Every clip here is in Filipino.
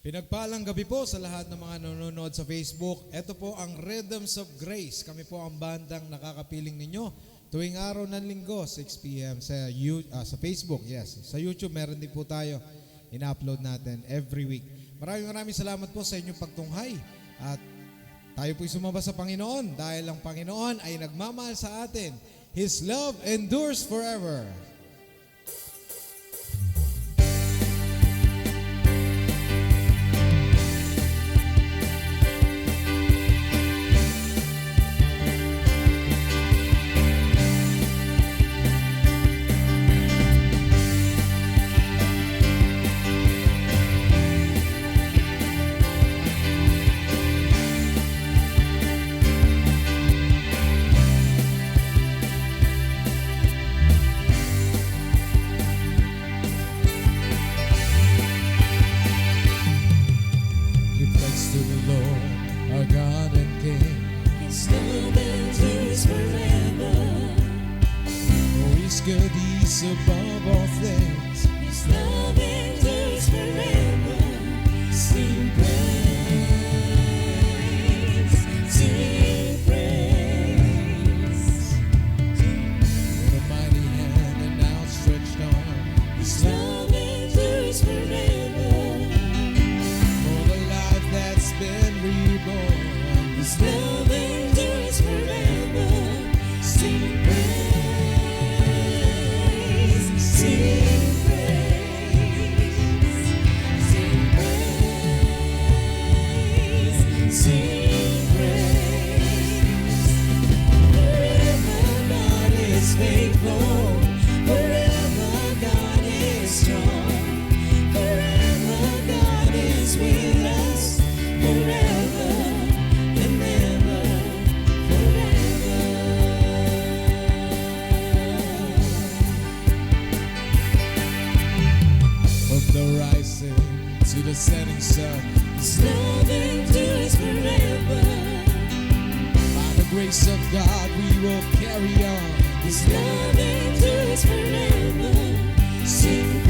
Pinagpalang gabi po sa lahat ng mga nanonood sa Facebook. Ito po ang Rhythms of Grace. Kami po ang bandang nakakapiling ninyo tuwing araw ng linggo, 6 p.m. sa Facebook. Yes, sa YouTube meron din po tayo. Ina-upload natin every week. Maraming salamat po sa inyong pagtunghay. At tayo po'y sumamba sa Panginoon dahil ang Panginoon ay nagmamahal sa atin. His love endures forever. Above all things, His love endures forever. Sing praise, sing praise. With a mighty hand and outstretched arm, His love endures forever. For the life that's been reborn, His love endures forever. Sing praise. to the setting sun. His love endures forever. By the grace of God we will carry on. His love endures forever. Sing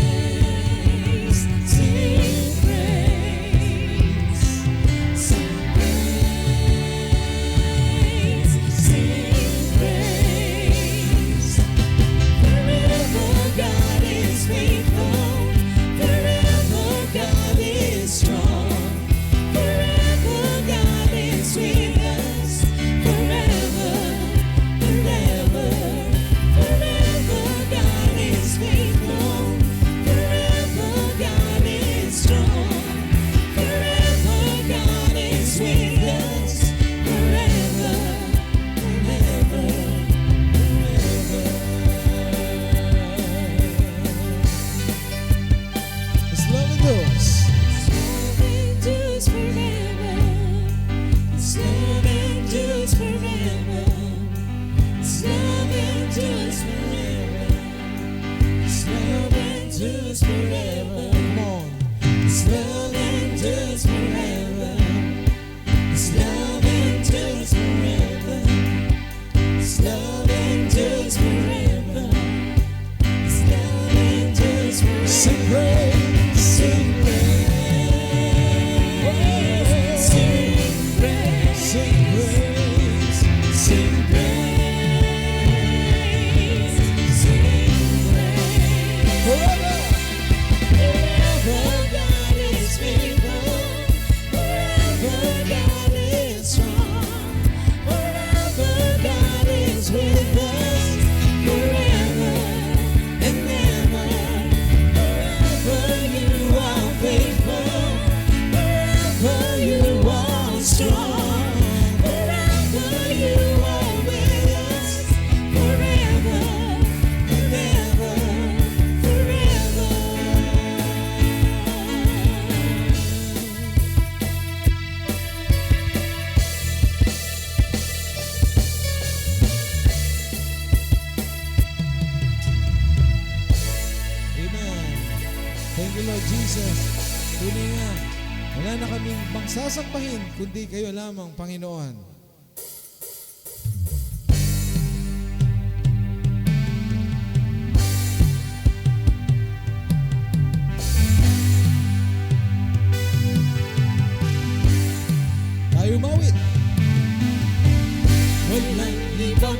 praise, sing praise, sing praise, sing praise. Forever God is faithful. Forever God is strong. Forever God is with us. Forever and ever. Forever God is faithful. Forever God is strong. Forever God is with us. Forever and ever. His love endures. His love endures forever. His love endures forever. His love endures forever. His love endures forever. Come on. His love endures forever. His love endures forever. His love endures forever. His love endures forever. Sing praise, Sing praise, sing praise, sing praise. sing praise, sing praise. Forever. Forever God is faithful. Forever God is strong. Forever God is with us. Forever and ever. Forever you are faithful. Forever you are strong. Forever you are with us. Forever and ever. Forever. Amen. Thank you, Lord Jesus. Tunay nga, wala na kaming pangsasampahin kundi kayo lamang, Panginoon.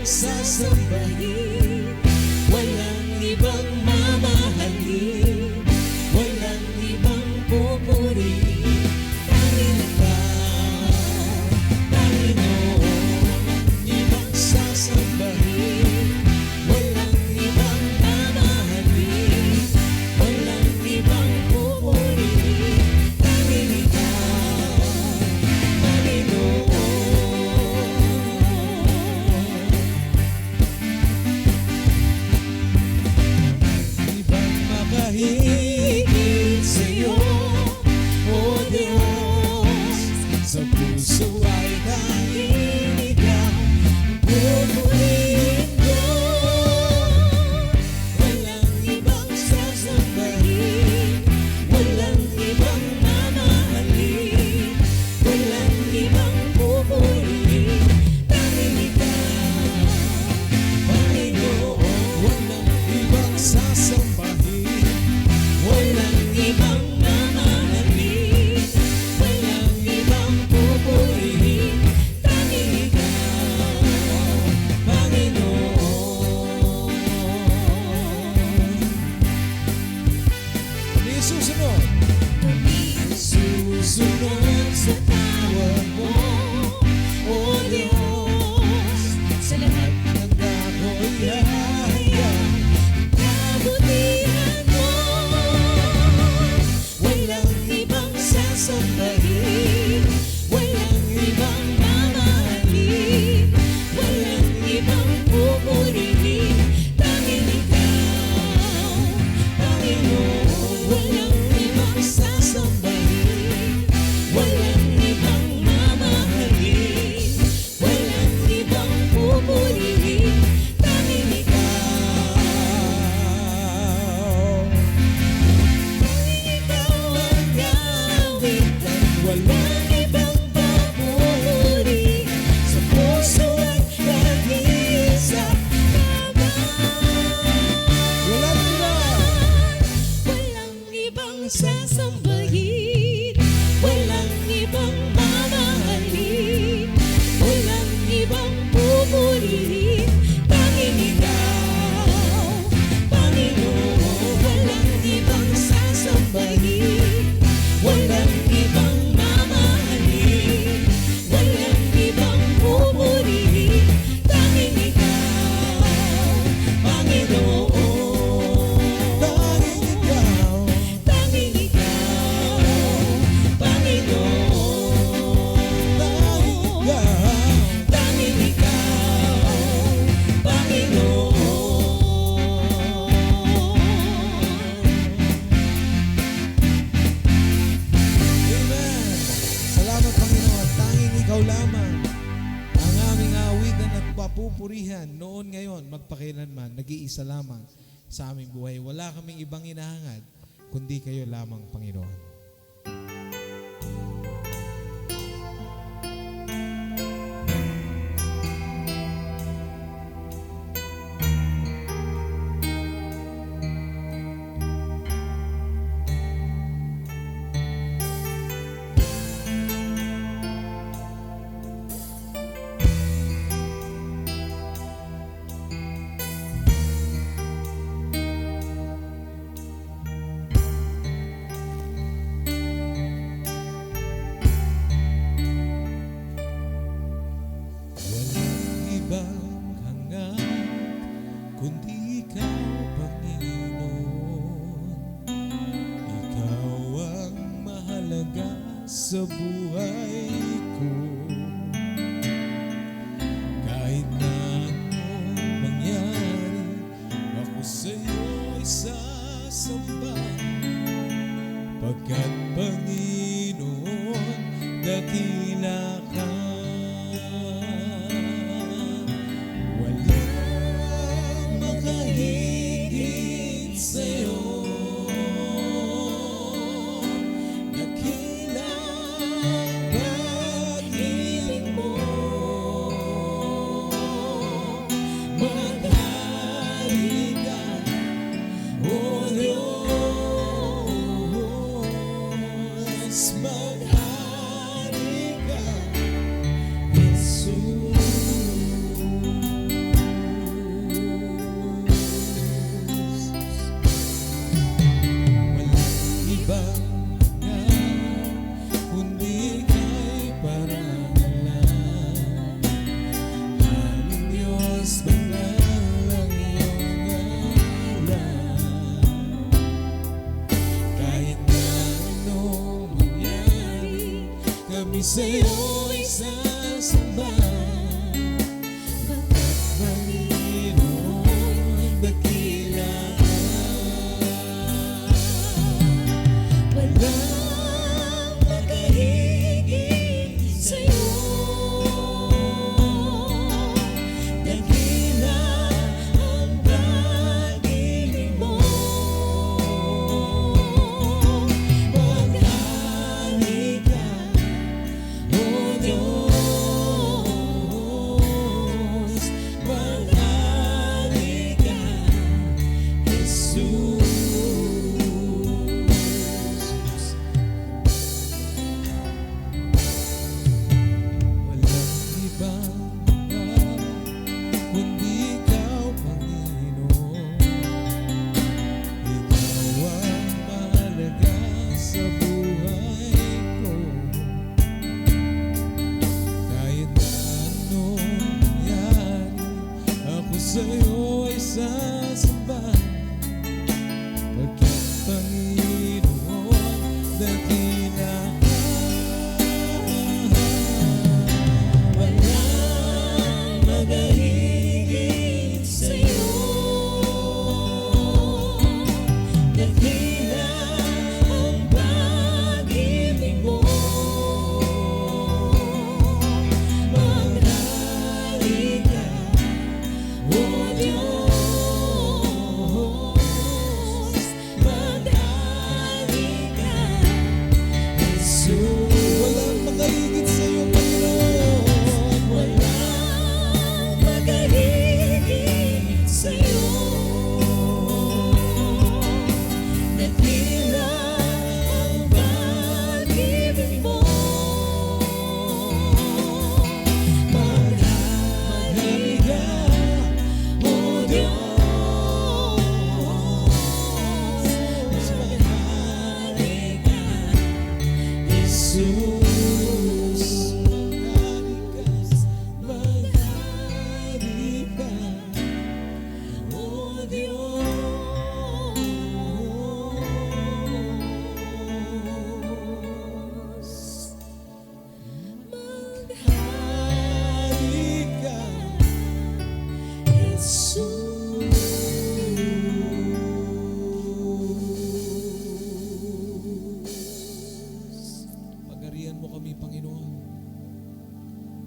sasambahin, walang ibang mamahalin, walang ibang pupurihin, tanging ikaw, Panginoon, ibang sasambahin, walang ibang mamahalin, walang ibang pupurihin, tanging ikaw, Panginoon. Ibang makahigit sa'yo, O Diyos, sa puso ay tanging ikaw pupurihin ko. Walang ibang sasambahin, walang ibang mamahalin, walang ibang pupurihin, tanging ikaw, Panginoon. Walang ibang sasambahin, walang ibang mamahalin, walang ibang pupurihin, tanging ikaw, Panginoon. Kami susunod. Susunod sa tawag mo, O Diyos, sa lahat ng ako'y hahayag kabutihan mo. Walang ibang sasambahin, walang ibang mamahalin, walang ibang pupurihin, tanging ikaw, Panginoon. Walang ibang sasambahin, walang ibang mamahalin, walang ibang pupurihin, tanging ikaw. Tanging ikaw ang gawin at walang ibang papuri, sa puso at kahit sa Walang iba. walang ibang sasambahin, walang ibang mamahalin, walang ibang pupurihin, tanging ikaw, Panginoon. Walang ibang sasambahin, walang ibang mamahalin, walang ibang pupurihin, tanging ikaw, Panginoon. Tanging ikaw. Tanging ikaw, Panginoon. Tanging ikaw, Panginoon. Amen. Salamat Panginoon. Tanging ikaw lamang ang aming awitan at papupurihan noon, ngayon, magpakailanman. Nag-iisa lamang sa aming buhay. Wala kaming ibang inahangad kundi kayo lamang, Panginoon. Walang ibang hangad kundi ikaw, Panginoon. Ikaw ang mahalaga sa buhay ko. Kahit na anong mangyari, ako sa'yo'y sasamba. Pagkat Panginoon, dakila ka. Walang makahigit sa'yo. Dakila pag-ibig mo. Maghari ka, O Diyos. kami sa'yo'y sasamba. Pagkat Panginoon, dakila ka. Walang makahigit sa'yo. Dakila ang pag-ibig mo. Maghari ka, O Diyos. Maghari ka, Jesus. Walang ibang kundi ikaw, Panginoon. Ikaw ang mahalaga sa buhay ko. Kahit na anong mangyari, ako sa'yo ay sasamba. Pagkat Panginoon, dakila ka. Walang magahigit sa'yo. Dakila ang pag-ibig mo. Maghari ka, O Diyos. Maghari ka, Jesus. Walang makahigit sa'yo, Panginoon. Walang magahigit sa'yo. Dakila ang pag-ibig mo. Maghari ka, O Diyos. Maghari ka, Jesus. Maghari ka, O Diyos. Maghari ka, Jesus. Pagarian mo kami, Panginoon.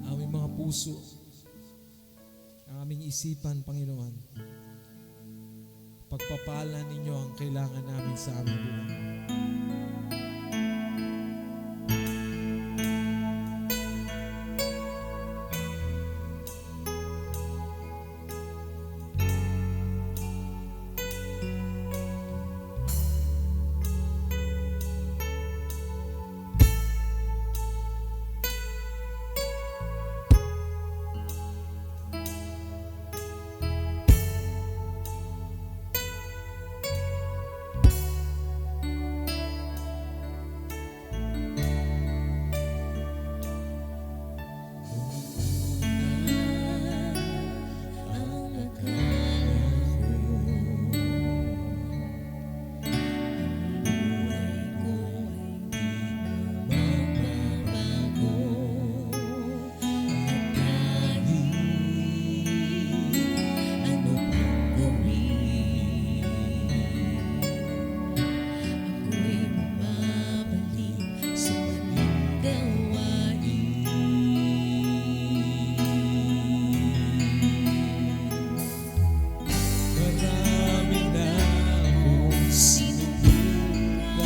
Aming mga puso, ang aming isipan, Panginoon. Pagpapala ninyo ang kailangan namin sa aming buhay. Ang akala ko, buhay ko ay di magbabago. At kahit ano pang gawin, ako'y bumabalik sa maling gawain. Marami na akong Sinubukan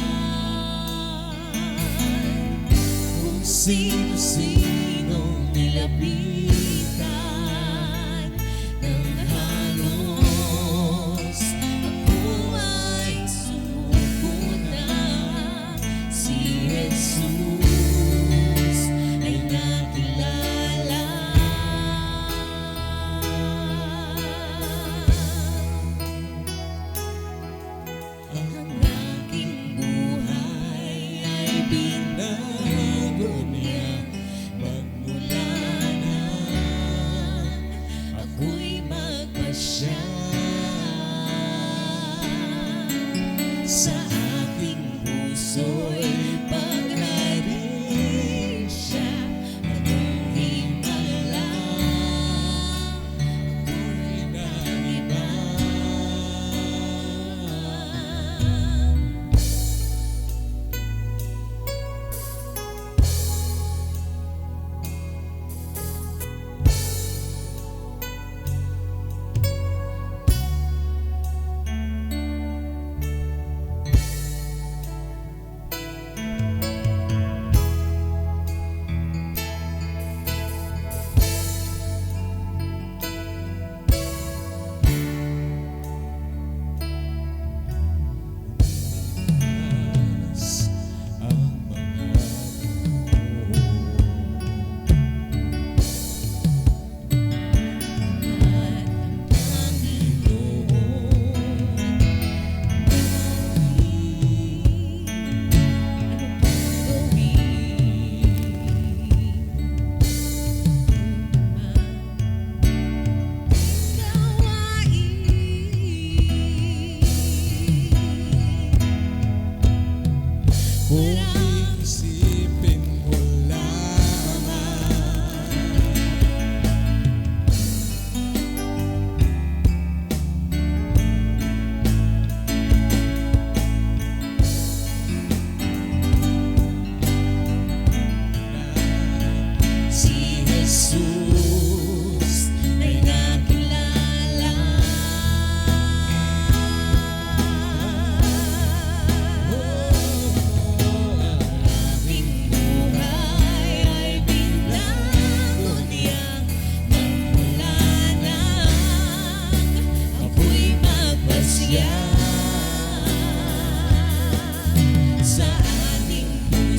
kung sino-sinong nilapitan ng halos. Ako ay sumuko na. Si Jesus ay nakilala. Ang aking buhay ay binago niya magmula na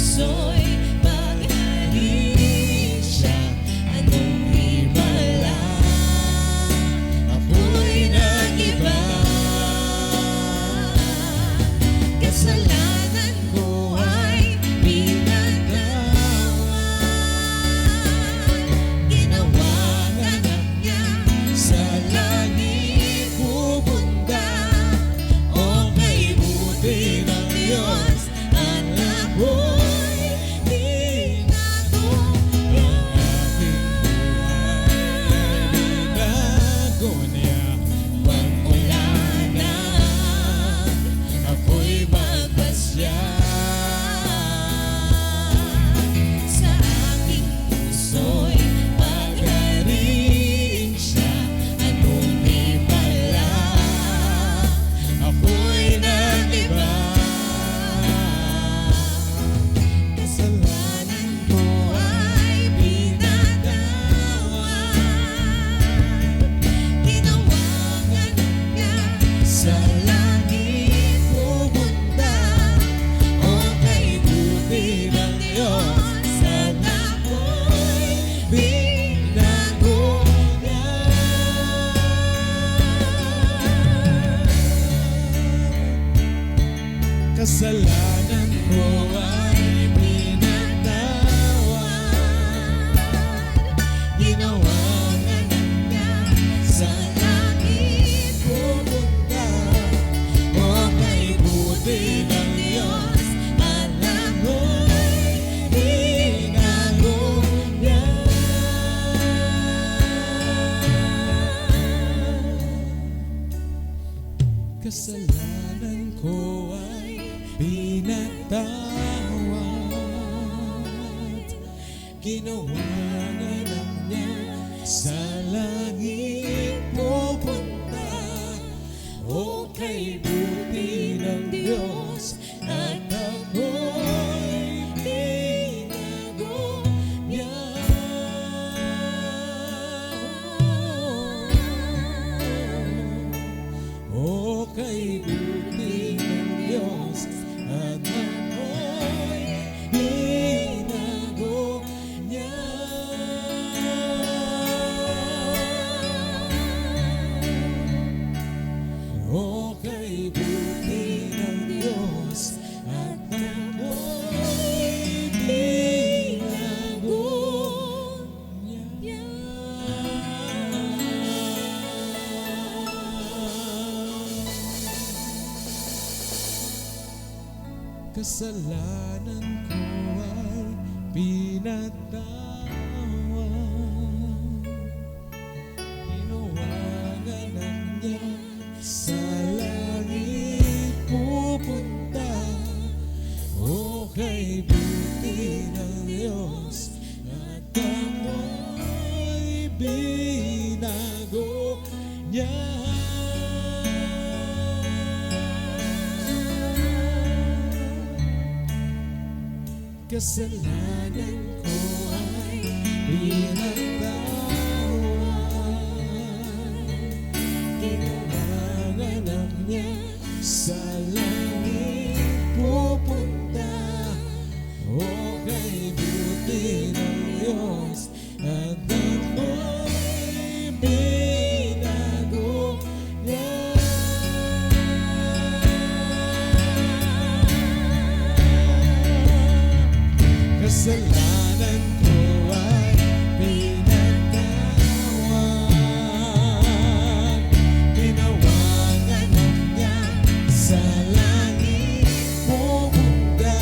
puso'y magaling siya. Anong himala? Ako'y nag-iba. Kasalanan ko ay pinagtawan. Ginawa anak niya sa langit pupunta. O kay buti ng Diyos at ako'y Binago niya pangulanan. ako'y magpasya. Sa aking puso'y pagharing siya. Anong himala? Ako'y nag-iba. Kasalanan ko ay pinatawad. Ginawang anak niya sa langit pupunta. O kay buti ng Diyos at ako'y binago niya. Kasalanan ko ay pinatawad. Ginawang anak niya sa langit pupunta. O kay buti ng Diyos at ako'y binago niya. Kasalanan ko ay pinatawad. Ginawang anak niya sa langit pupunta. O kay buti ng Diyos at ako'y binago niya. O kay buti ng Diyos at ako'y binago niya. O kay buti ng Diyos at ako'y binago niya. Kasalanan ko ay pinatawad. Ginawang anak niya sa langit pupunta. O kay buti ng Diyos at ako'y binago niya. Kasalanan ko ay pinatawad. Ginawang anak niya sa langit pupunta. O kay buti ng Diyos at ako'y binago niya. Kasalanan ko ay pinatawad. Ginawang anak niya sa langit pupunta.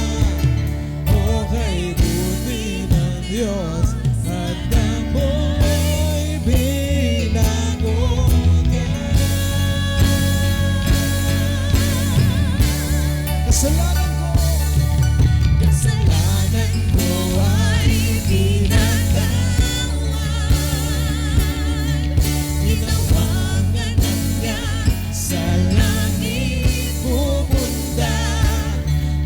O kay buti ng Diyos at ako'y binago niya. Kasalanan Kasalanan ko ay pinatawad. Ginawang anak niya sa langit pupunta.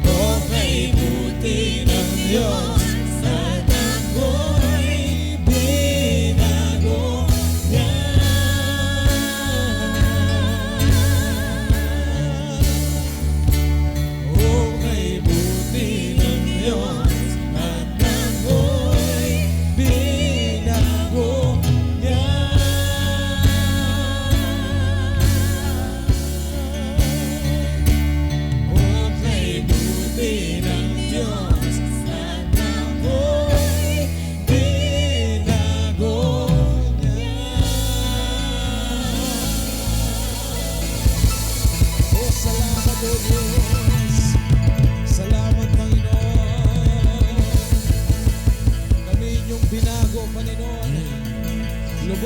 O kay buti ng Diyos at ako'y binago niya. O kay buti ng Diyos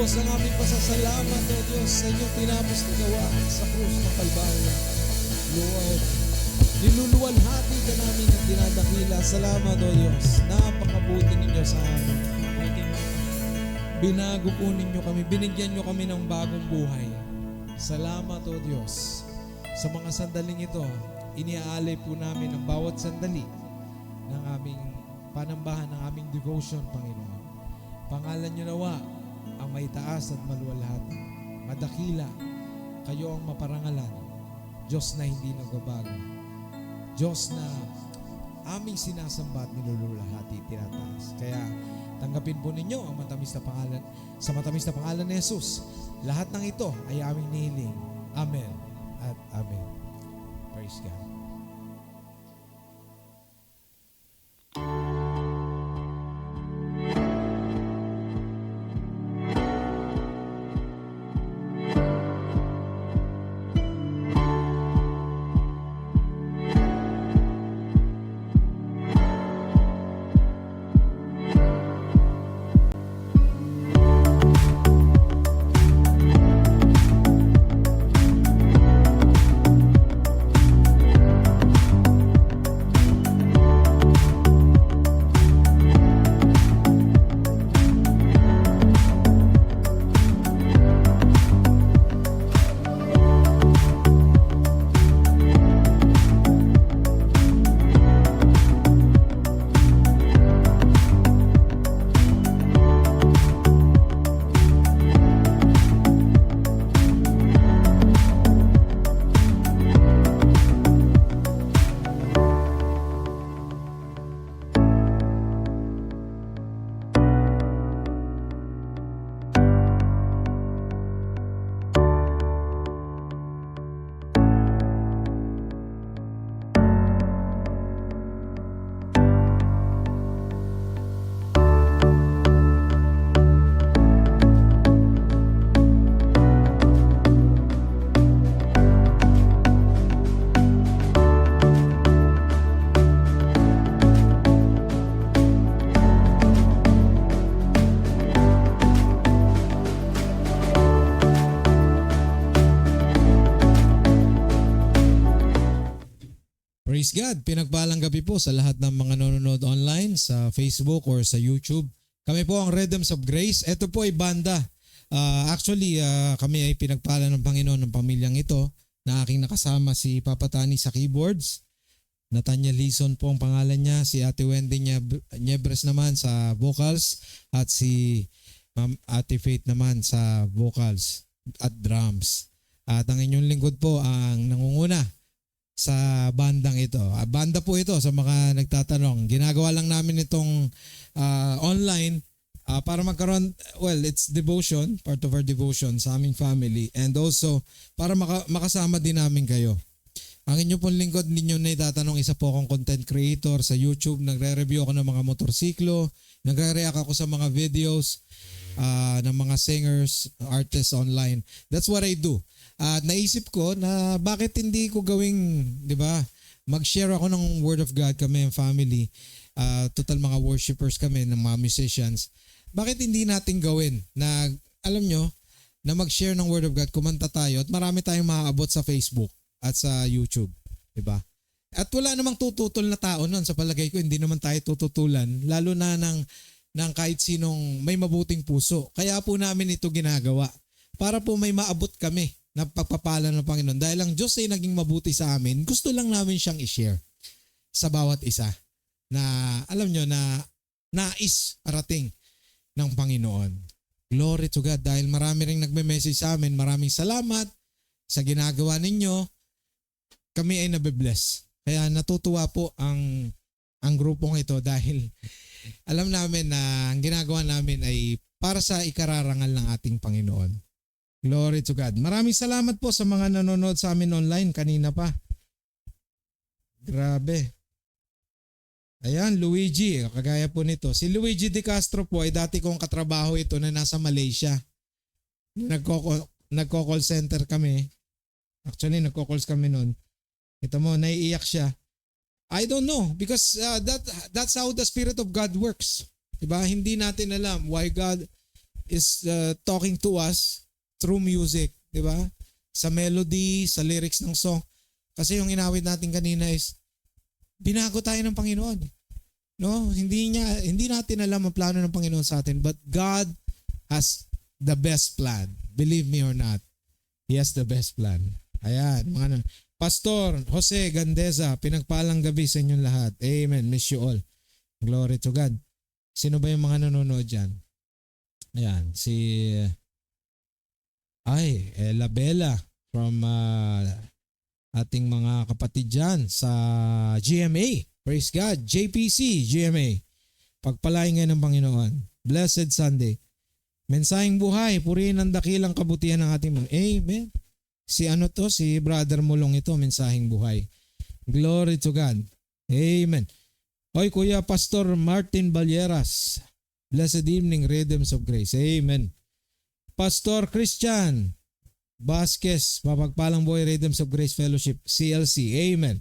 lubos ng aming pasasalamat, O Diyos, sa inyong tinapos na gawa sa krus ng Kalbaryo. Lord, niluluwalhati ka namin at dinadakila. Salamat, O Diyos. Napakabuti ninyo sa amin. Binago po ninyo kami. Binigyan nyo kami ng bagong buhay. Salamat, O Diyos. Sa mga sandaling ito, iniaalay po namin ang bawat sandali ng aming panambahan, ng aming devotion, Panginoon. Pangalan nyo nawa ang may taas at maluwalhati. Madakila, kayo ang maparangalan. Diyos na hindi nagbabago. Diyos na aming sinasamba at nilululahati, tinataas. Kaya tanggapin po ninyo ang matamis na pangalan, sa matamis na pangalan ni Jesus. Lahat ng ito ay aming nihiling. Amen at Amen. Praise God. Praise God. Pinagpalang gabi po sa lahat ng mga nanonood online sa Facebook or sa YouTube. Kami po ang Rhythms of Grace. Ito po ay banda. Actually, kami ay pinagpala ng Panginoon ng pamilyang ito na aking nakasama si Papa Tani sa keyboards. Nathaniel Lison po ang pangalan niya. Si Ate Wendy Niebres naman sa vocals at si Ma'am Ate Faith naman sa vocals at drums. At ang inyong lingkod po ang nangunguna sa bandang ito. Banda po ito sa mga nagtatanong. Ginagawa lang namin itong online para magkaroon, well, it's devotion, part of our devotion sa aming family, and also para makasama din namin kayo. Ang inyo pong lingkod ninyo na itatanong, isa po akong content creator sa YouTube. Nagre-review ako ng mga motorsiklo, nagre-react ako sa mga videos ng mga singers, artists online. That's what I do. At naisip ko na bakit hindi ko gawing, di ba, mag-share ako ng Word of God, kami ang family. Total mga worshipers kami, ng mga musicians. Bakit hindi natin gawin na, alam nyo, na mag-share ng Word of God, kumanta tayo at marami tayong maaabot sa Facebook at sa YouTube. Di ba? At wala namang tututol na tao nun. Sa palagay ko, hindi naman tayo tututulan. Lalo na ng kahit sinong may mabuting puso. Kaya po namin ito ginagawa. Para po may maabot kami na pagpapala ng Panginoon. Dahil ang Diyos ay naging mabuti sa amin, gusto lang namin siyang i-share sa bawat isa na alam nyo na nais parating ng Panginoon. Glory to God, dahil marami ring nagme-message sa amin. Maraming salamat sa ginagawa ninyo. Kami ay nabe-bless. Kaya natutuwa po ang grupong ito dahil alam namin na ang ginagawa namin ay para sa ikararangal ng ating Panginoon. Glory to God. Maraming salamat po sa mga nanonood sa amin online kanina pa. Grabe. Ayan, Luigi, kagaya po nito. Si Luigi De Castro po ay dati kong katrabaho ito na nasa Malaysia. Nagko-call center kami. Actually, nagko-calls kami noon. Ito mo, naiiyak siya. I don't know because that's how the Spirit of God works. Diba? Hindi natin alam why God is talking to us through music, di ba? Sa melody, sa lyrics ng song. Kasi yung inawit natin kanina is binago tayo ng Panginoon. No, hindi natin alam ang plano ng Panginoon sa atin, but God has the best plan. Believe me or not, He has the best plan. Ayan, mga Pastor Jose Gandeza, pinagpalang gabi sa inyong lahat. Amen. Miss you all. Glory to God. Sino ba yung mga nanonood dyan? Ayan, si Ella Bella from ating mga kapatid dyan sa GMA. Praise God. JPC, GMA. Pagpalain ngayon ng Panginoon. Blessed Sunday. Mensaheng buhay. Purihin ang dakilang kabutihan ng ating mga. Amen. Si Brother Mulong ito, mensaheng buhay. Glory to God. Amen. Hoy, Kuya Pastor Martin Balyeras. Blessed evening, Rhythms of Grace. Amen. Pastor Christian Vasquez, mapagpalang buhay, Rhythms of Grace Fellowship, CLC. Amen.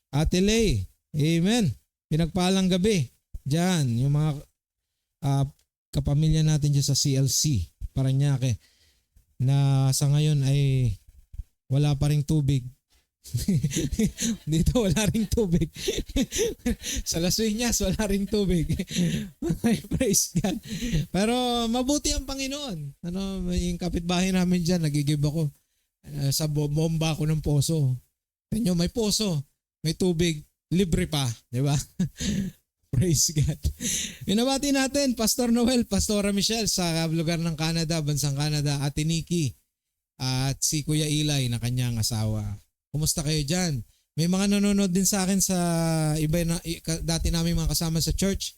Ate Lay, amen. Pinagpalang gabi. Diyan, yung mga kapamilya natin dyan sa CLC, Parañaque, na sa ngayon ay wala pa ring tubig. Dito wala ring tubig. Sa Las Piñas wala ring tubig. Praise God. Pero mabuti ang Panginoon. Yung kapitbahay namin dyan, nagigib ako. Sa bomba ako ng poso. Tanyo, may poso, may tubig, libre pa, di ba? Praise God. Binabati natin Pastor Noel, Pastora Michelle sa lugar ng Canada, bansang Canada, Ate Nikki at si Kuya Eli na kanyang asawa. Kumusta kayo dyan? May mga nanonood din sa akin sa iba na dati namin mga kasama sa church.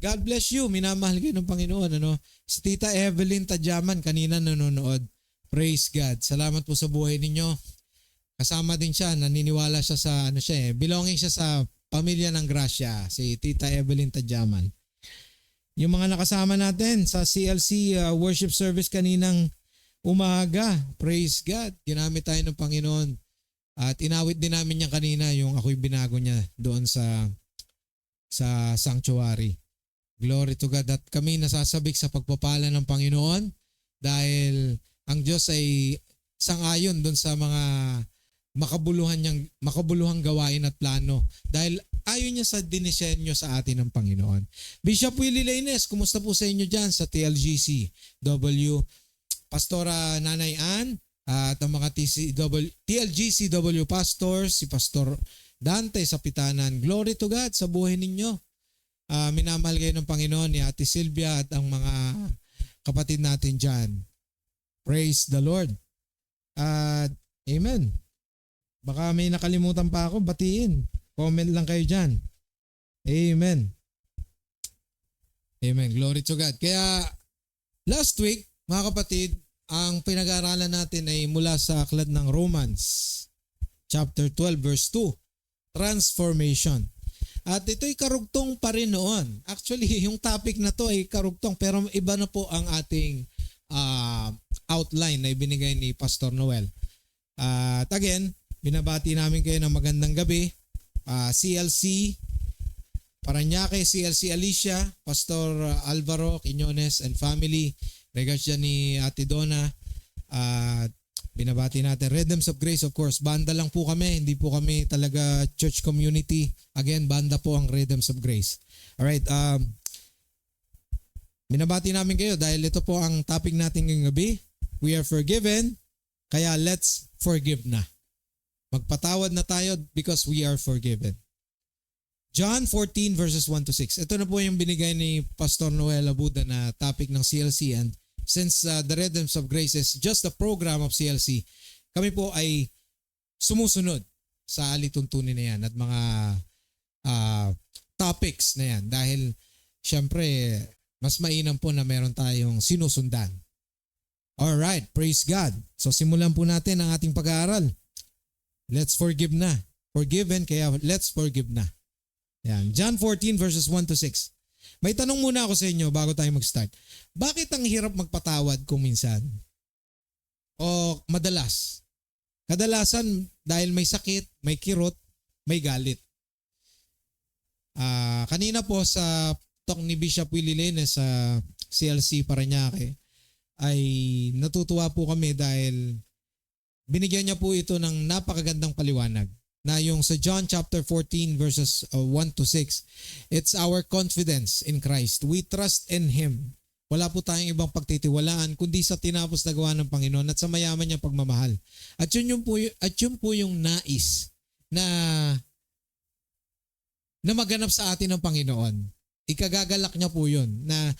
God bless you. Minamahal kayo ng Panginoon. Si Tita Evelyn Tadyaman kanina nanonood. Praise God. Salamat po sa buhay ninyo. Kasama din siya. Naniniwala siya sa belonging siya sa pamilya ng Gracia. Si Tita Evelyn Tadyaman. Yung mga nakasama natin sa CLC worship service kaninang umaga. Praise God. Ginamit tayo ng Panginoon. At inawit din namin niya kanina yung ako'y binago niya doon sa sanctuary. Glory to God. At kami nasasabik sa pagpapala ng Panginoon dahil ang Diyos ay sangayon doon sa mga makabuluhang gawain at plano. Dahil ayon niya sa dinisenyo sa atin ng Panginoon. Bishop Willie Lainez, kumusta po sa inyo dyan sa TLGCW? Pastora Nanay Ann, at ang mga TLGCW pastors, si Pastor Dante sa Pitanan. Glory to God sa buhay ninyo. Minamahal kayo ng Panginoon ni Ate Sylvia at ang mga kapatid natin dyan. Praise the Lord. Amen. Baka may nakalimutan pa ako, batiin. Comment lang kayo dyan. Amen. Amen. Glory to God. Kaya last week, mga kapatid, ang pinag-aaralan natin ay mula sa aklat ng Romans chapter 12 verse 2, transformation. At ito'y karugtong pa rin noon. Actually, yung topic na to ay karugtong pero iba na po ang ating outline na ibinigay ni Pastor Noel. At again, binabati namin kayo ng magandang gabi. CLC Parañaque, CLC Alicia, Pastor Alvaro Quiñones and family. Regards dyan ni Ate Donna. Binabati natin. Rhythms of Grace, of course. Banda lang po kami. Hindi po kami talaga church community. Again, banda po ang Rhythms of Grace. Alright. Binabati namin kayo dahil ito po ang topic natin ngayong gabi. We are forgiven. Kaya let's forgive na. Magpatawad na tayo because we are forgiven. John 14 verses 1 to 6. Ito na po yung binigay ni Pastor Noel Abuda na topic ng CLC, and since the Rhythms of Grace is just a program of CLC, kami po ay sumusunod sa alituntunin na yan at mga topics na yan dahil syempre mas mainam po na meron tayong sinusundan. Alright, praise God. So simulan po natin ang ating pag-aaral. Let's forgive na. Forgiven, kaya let's forgive na. Yan. John 14 verses 1 to 6. May tanong muna ako sa inyo bago tayo mag-start. Bakit ang hirap magpatawad kung minsan? O madalas? Kadalasan dahil may sakit, may kirot, may galit. Kanina po sa talk ni Bishop Willie Lainez sa CLC Parañaque, ay natutuwa po kami dahil binigyan niya po ito ng napakagandang paliwanag na yung sa John chapter 14 verses 1 to 6, it's our confidence in Christ. We trust in Him. Wala po tayong ibang pagtitiwalaan kundi sa tinapos na gawa ng Panginoon at sa mayaman niyang pagmamahal. At yun po yung nais na maganap sa atin ng Panginoon. Ikagagalak niya po yun na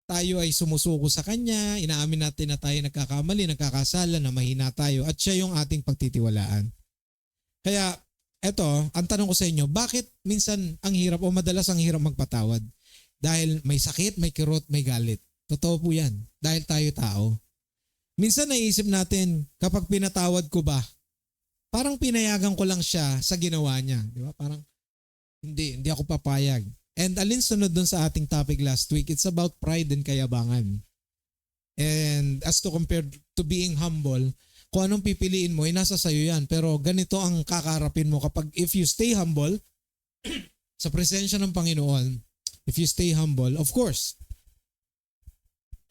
tayo ay sumusuko sa Kanya, inaamin natin na tayo nagkakamali, nagkakasala, na mahina tayo at siya yung ating pagtitiwalaan. Kaya eto, ang tanong ko sa inyo, bakit minsan ang hirap o madalas ang hirap magpatawad? Dahil may sakit, may kirot, may galit. Totoo po yan. Dahil tayo tao. Minsan naisip natin, kapag pinatawad ko ba, parang pinayagan ko lang siya sa ginawa niya. Di ba? Parang hindi ako papayag. And alinsunod dun sa ating topic last week, it's about pride and kayabangan. And as to compare to being humble, kung anong pipiliin mo, nasa sayo yan. Pero ganito ang kakarapin mo kapag if you stay humble, sa presensya ng Panginoon, if you stay humble, of course,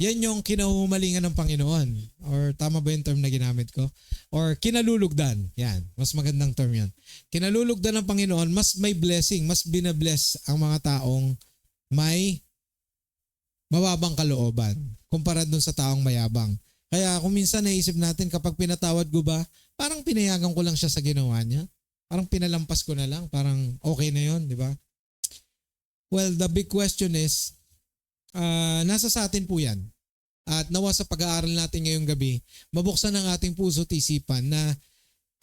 yan yung kinahumalingan ng Panginoon. Or tama ba yung term na ginamit ko? Or kinalulugdan. Yan, mas magandang term yan. Kinalulugdan ng Panginoon, mas may blessing, mas binabless ang mga taong may mababang kalooban kumpara dun sa taong mayabang. Kaya kung minsan naisip natin kapag pinatawad ko ba, parang pinayagan ko lang siya sa ginawa niya. Parang pinalampas ko na lang. Parang okay na yon, di ba? Well, the big question is, nasa sa atin po yan. At nawa sa pag-aaral natin ngayong gabi, mabuksan ang ating puso at isipan na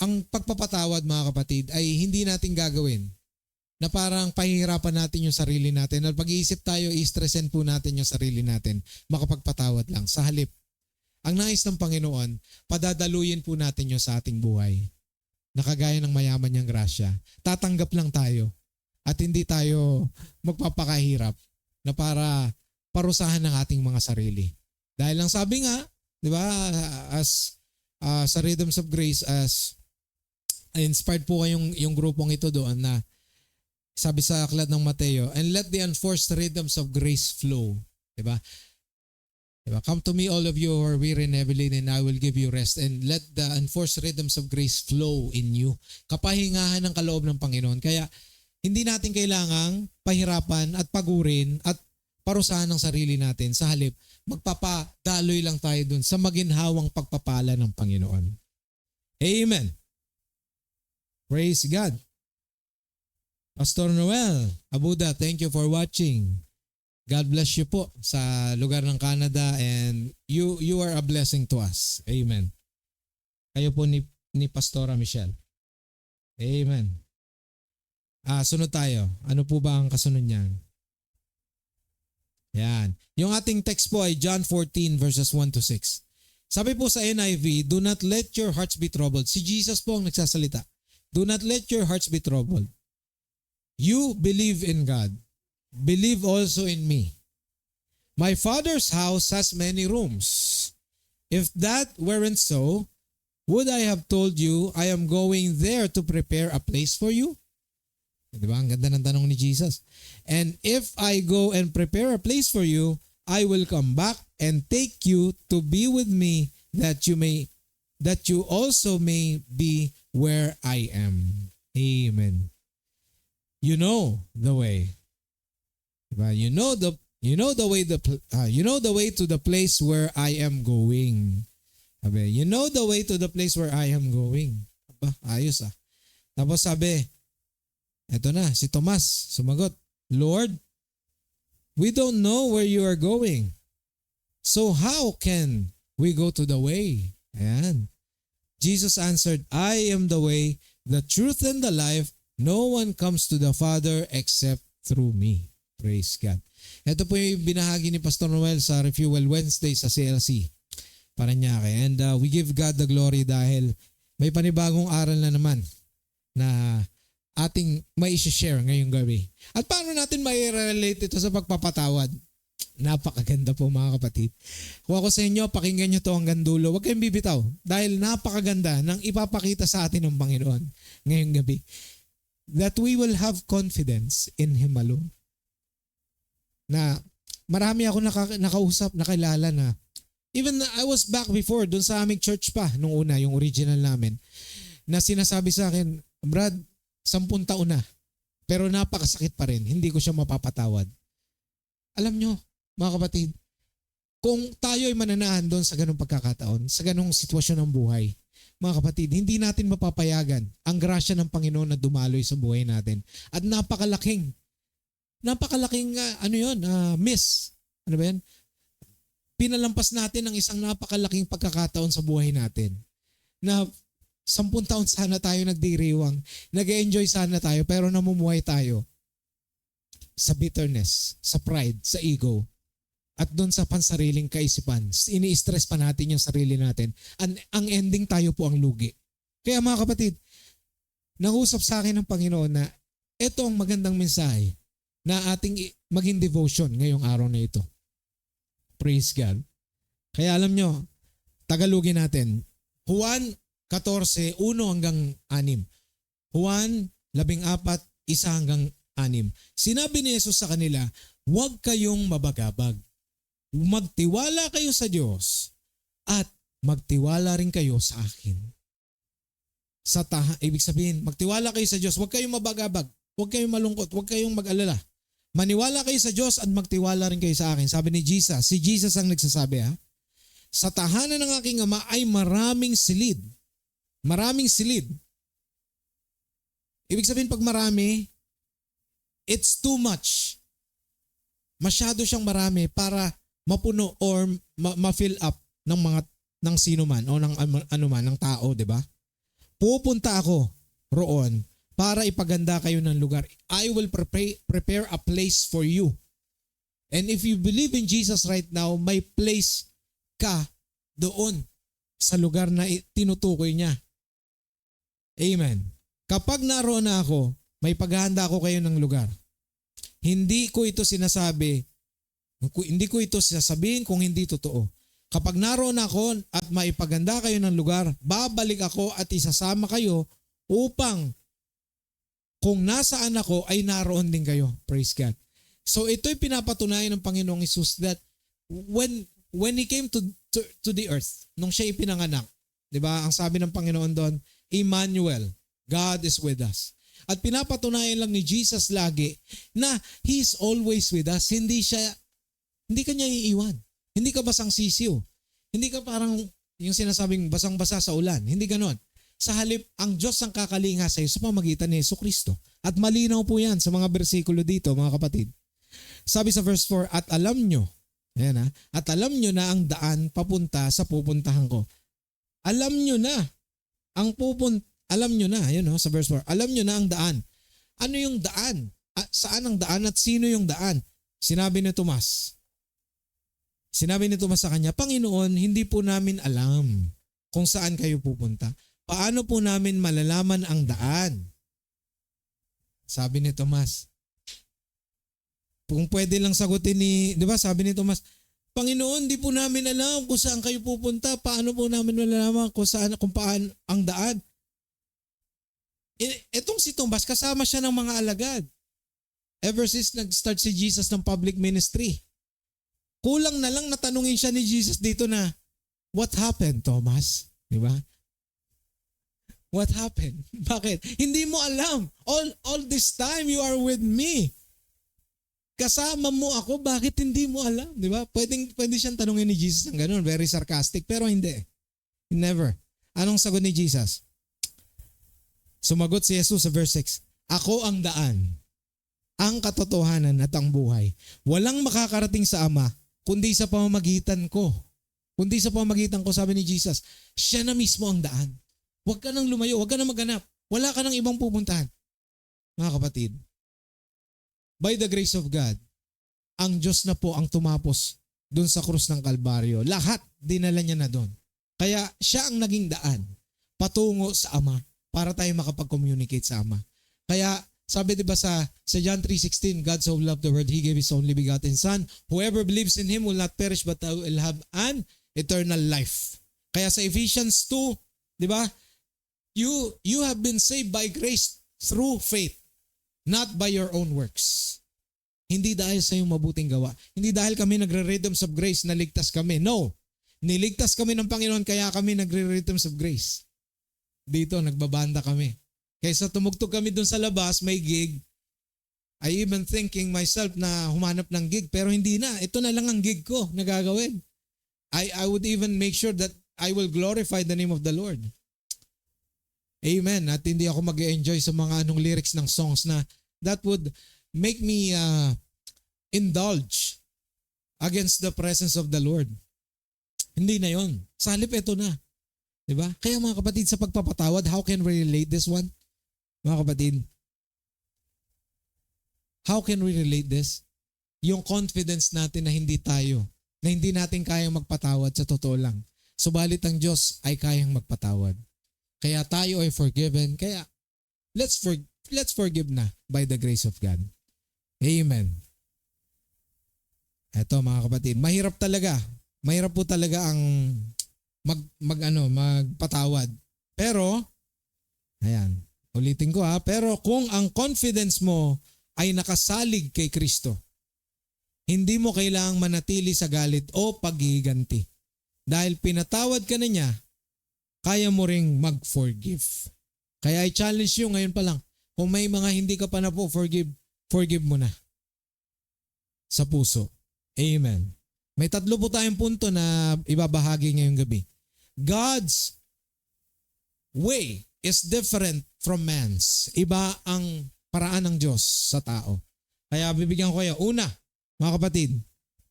ang pagpapatawad mga kapatid ay hindi natin gagawin. Na parang pahihirapan natin yung sarili natin. At pag-iisip tayo, i-stressin po natin yung sarili natin. Makapagpatawad lang. Sa halip, ang nais ng Panginoon, padadaluyin po natin yun sa ating buhay. Nakagaya ng mayaman niyang grasya. Tatanggap lang tayo. At hindi tayo magpapakahirap na para parusahan ng ating mga sarili. Dahil lang sabi nga, di ba, as sa Rhythms of Grace, as inspired po kayong yung grupong ito doon na sabi sa aklat ng Mateo, and let the unforced rhythms of grace flow. Di ba? Diba? Come to me all of you who are weary and heavy laden and I will give you rest, and let the unforced rhythms of grace flow in you. Kapahingahan ng kaloob ng Panginoon. Kaya hindi natin kailangang pahirapan at pagurin at parusahan ng sarili natin. Sa halip, magpapadaloy lang tayo dun sa maginhawang pagpapala ng Panginoon. Amen. Praise God. Pastor Noel Abuda, thank you for watching. God bless you po sa lugar ng Canada, and you are a blessing to us. Amen. Kayo po ni Pastora Michelle. Amen. Sunod tayo. Ano po ba ang kasunod niyan? Yan. Yung ating text po ay John 14 verses 1 to 6. Sabi po sa NIV, do not let your hearts be troubled. Si Jesus po ang nagsasalita. Do not let your hearts be troubled. You believe in God. Believe also in me. My Father's house has many rooms. If that weren't so, would I have told you I am going there to prepare a place for you? Diba? Ang ganda ng tanong ni Jesus. And if I go and prepare a place for you, I will come back and take you to be with me, that you also may be where I am. Amen. You know the way. Diba? You know the way to the place where I am going. Sabi, you know the way to the place where I am going. Aba, ayos ah. Tapos sabi, eto na, si Tomas sumagot, Lord, we don't know where you are going. So how can we go to the way? Ayan. Jesus answered, I am the way, the truth, and the life. No one comes to the Father except through me. Praise God. Ito po yung binahagi ni Pastor Noel sa Refuel Wednesday sa CLC Parañaque. And we give God the glory dahil may panibagong aral na naman na ating mai-share ngayong gabi. At paano natin mai-relate ito sa pagpapatawad? Napakaganda po mga kapatid. Kung ako sa inyo, pakinggan nyo ito hanggang dulo. Huwag kayong bibitaw dahil napakaganda ng ipapakita sa atin ng Panginoon ngayong gabi. That we will have confidence in Him alone. Na marami ako nakausap, nakilala na. Even I was back before, dun sa aming church pa, nung una, yung original namin, na sinasabi sa akin, Brad, 10 taon na, pero napakasakit pa rin, hindi ko siya mapapatawad. Alam nyo, mga kapatid, kung tayo ay mananahan doon sa ganung pagkakataon, sa ganung sitwasyon ng buhay, mga kapatid, hindi natin mapapayagan ang grasya ng Panginoon na dumaloy sa buhay natin. At napakalaking miss. Ano ba yan? Pinalampas natin ang isang napakalaking pagkakataon sa buhay natin. Na 10 taon sana tayo nagdiriwang, nag-enjoy sana tayo, pero namumuhay tayo sa bitterness, sa pride, sa ego, at doon sa pansariling kaisipan. Ini-stress pa natin yung sarili natin. Ang ending, tayo po ang lugi. Kaya mga kapatid, nangusap sa akin ng Panginoon na ito ang magandang mensahe na ating maging devotion ngayong araw na ito. Praise God. Kaya alam nyo, Tagalogin natin. Juan 14, 1 hanggang 6. Juan 14, 1 hanggang 6. Sinabi ni Jesus sa kanila, huwag kayong mabagabag. Magtiwala kayo sa Diyos at magtiwala rin kayo sa akin. Ibig sabihin, magtiwala kayo sa Diyos, huwag kayong mabagabag, huwag kayong malungkot, huwag kayong mag-alala. Maniwala kayo sa Diyos at magtiwala rin kayo sa akin. Sabi ni Jesus, si Jesus ang nagsasabi sa tahanan ng aking Ama ay maraming silid. Maraming silid. Ibig sabihin pag marami, it's too much. Masyado siyang marami para mapuno or ma-fill up ng sino man o ng anuman, ng tao, di ba? Pupunta ako roon para ipaganda kayo ng lugar. I will prepare a place for you. And if you believe in Jesus right now, may place ka doon sa lugar na tinutukoy niya. Amen. Kapag naroon na ako, may paghahanda ako kayo ng lugar. Hindi ko ito sasabihin kung hindi totoo. Kapag naroon ako at maipaganda kayo ng lugar, babalik ako at isasama kayo upang kung nasaan ako ay naroon din kayo. Praise God. So ito'y pinapatunayan ng Panginoong Hesus that when He came to the earth, nung siya ipinanganak, di ba? Ang sabi ng Panginoon doon, Emmanuel, God is with us. At pinapatunayan lang ni Jesus lagi na He is always with us. Hindi ka niya iiwan. Hindi ka basang sisiw. Hindi ka parang yung sinasabing basang-basa sa ulan. Hindi ganon. Sa halip, ang Diyos ang kakalinga sa iyo sa pamagitan ni Jesucristo. At malinaw po yan sa mga bersikulo dito, mga kapatid. Sabi sa verse 4, at alam nyo na ang daan papunta sa pupuntahan ko. Alam nyo na sa verse 4, alam nyo na ang daan. Ano yung daan? Saan ang daan at sino yung daan? Sinabi ni Tomas sa kanya, Panginoon, hindi po namin alam kung saan kayo pupunta. Paano po namin malalaman ang daan? Sabi ni Tomas, kung pwede lang sagutin di ba sabi ni Tomas, Panginoon, di po namin alam kung saan kayo pupunta. Paano po namin malalaman kung paano ang daan? Etong si Tomas, kasama siya ng mga alagad. Ever since nag-start si Jesus ng public ministry. Kulang na lang natanungin siya ni Jesus dito na, what happened, Thomas? Di ba? What happened? Bakit? Hindi mo alam. All this time you are with me. Kasama mo ako, bakit hindi mo alam? Di ba? Pwede siyang tanungin ni Jesus ng ganun. Very sarcastic, pero hindi. Never. Anong sagot ni Jesus? Sumagot si Jesus sa verse 6, ako ang daan, ang katotohanan at ang buhay. Walang makakarating sa Ama, kundi sa pamamagitan ko. Kundi sa pamamagitan ko, sabi ni Jesus, siya na mismo ang daan. Huwag ka nang lumayo, huwag ka nang maghanap. Wala ka nang ibang pupuntahan. Mga kapatid, by the grace of God, ang Diyos na po ang tumapos doon sa krus ng Kalbaryo. Lahat dinala niya na doon. Kaya siya ang naging daan patungo sa Ama para tayo makapag-communicate sa Ama. Kaya sabi diba sa John 3:16, God so loved the world, He gave His only begotten Son. Whoever believes in Him will not perish but will have an eternal life. Kaya sa Ephesians 2, di ba? You have been saved by grace through faith, not by your own works. Hindi dahil sa iyong mabuting gawa. Hindi dahil kami nagre-rhythms of grace na ligtas kami. No. Niligtas kami ng Panginoon kaya kami nagre-rhythms of grace. Dito, nagbabanda kami. Kaysa tumugtog kami dun sa labas, may gig. I even thinking myself na humanap ng gig pero hindi na. Ito na lang ang gig ko na gagawin. I would even make sure that I will glorify the name of the Lord. Amen. At hindi ako mag-enjoy sa mga lyrics ng songs na that would make me indulge against the presence of the Lord. Hindi na yon. Sa halip, ito na. Diba? Kaya mga kapatid, sa pagpapatawad, how can we relate this one? Mga kapatid, how can we relate this? Yung confidence natin na hindi natin kayang magpatawad sa totoo lang. Subalit ang Diyos ay kayang magpatawad. Kaya tayo ay forgiven. Kaya let's forgive na by the grace of God. Amen. Eto mga kapatid, mahirap po talaga ang magpatawad. Pero, ayan, ulitin ko pero kung ang confidence mo ay nakasalig kay Kristo, hindi mo kailangang manatili sa galit o paghihiganti. Dahil pinatawad ka na niya, kaya mo ring mag-forgive. Kaya I challenge you ngayon pa lang, kung may mga hindi ka pa na po forgive mo na. Sa puso. Amen. May 3 po tayong punto na ibabahagi ngayong gabi. God's way is different from man's. Iba ang paraan ng Diyos sa tao. Kaya bibigyan ko kayo. Una, mga kapatid,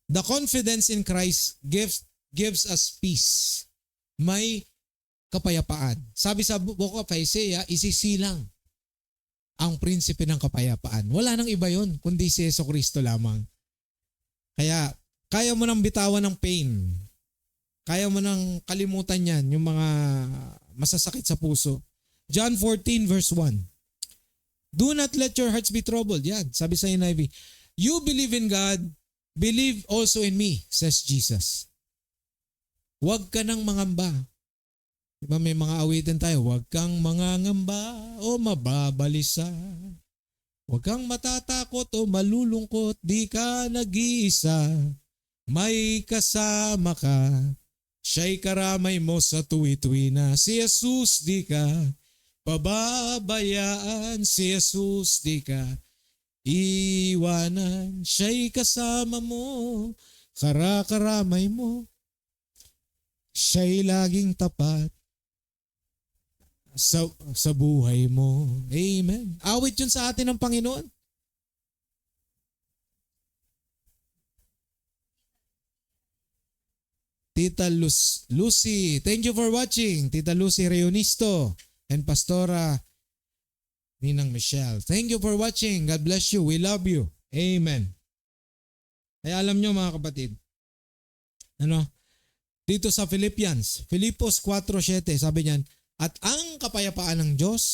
the confidence in Christ gives us peace. May kapayapaan. Sabi sa book of Isaiah, isisilang ang prinsipe ng kapayapaan. Wala nang iba yon kundi si Jesucristo lamang. Kaya kaya mo nang bitawan ng pain. Kaya mo nang kalimutan yan, yung mga masasakit sa puso. John 14 verse 1. Do not let your hearts be troubled. Yan, sabi sa NIV. You believe in God, believe also in me, says Jesus. Huwag ka nang mangamba. Diba may mga awitin tayo, huwag kang mangangamba o mababalisa. Huwag kang matatakot o malulungkot, di ka nag-iisa. May kasama ka, siya'y karamay mo sa tuwi-tuwi na. Si Jesus di ka pababayaan, si Jesus di ka iwanan. Siya'y kasama mo, karakaramay mo. Siya'y laging tapat sa buhay mo. Amen. Awit yun sa atin ng Panginoon. Tita Lucy, thank you for watching. Tita Lucy Reunisto and Pastora Ninang Michelle. Thank you for watching. God bless you. We love you. Amen. Kaya alam nyo mga kapatid, dito sa Filipos 4:7, sabi niyan, at ang kapayapaan ng Diyos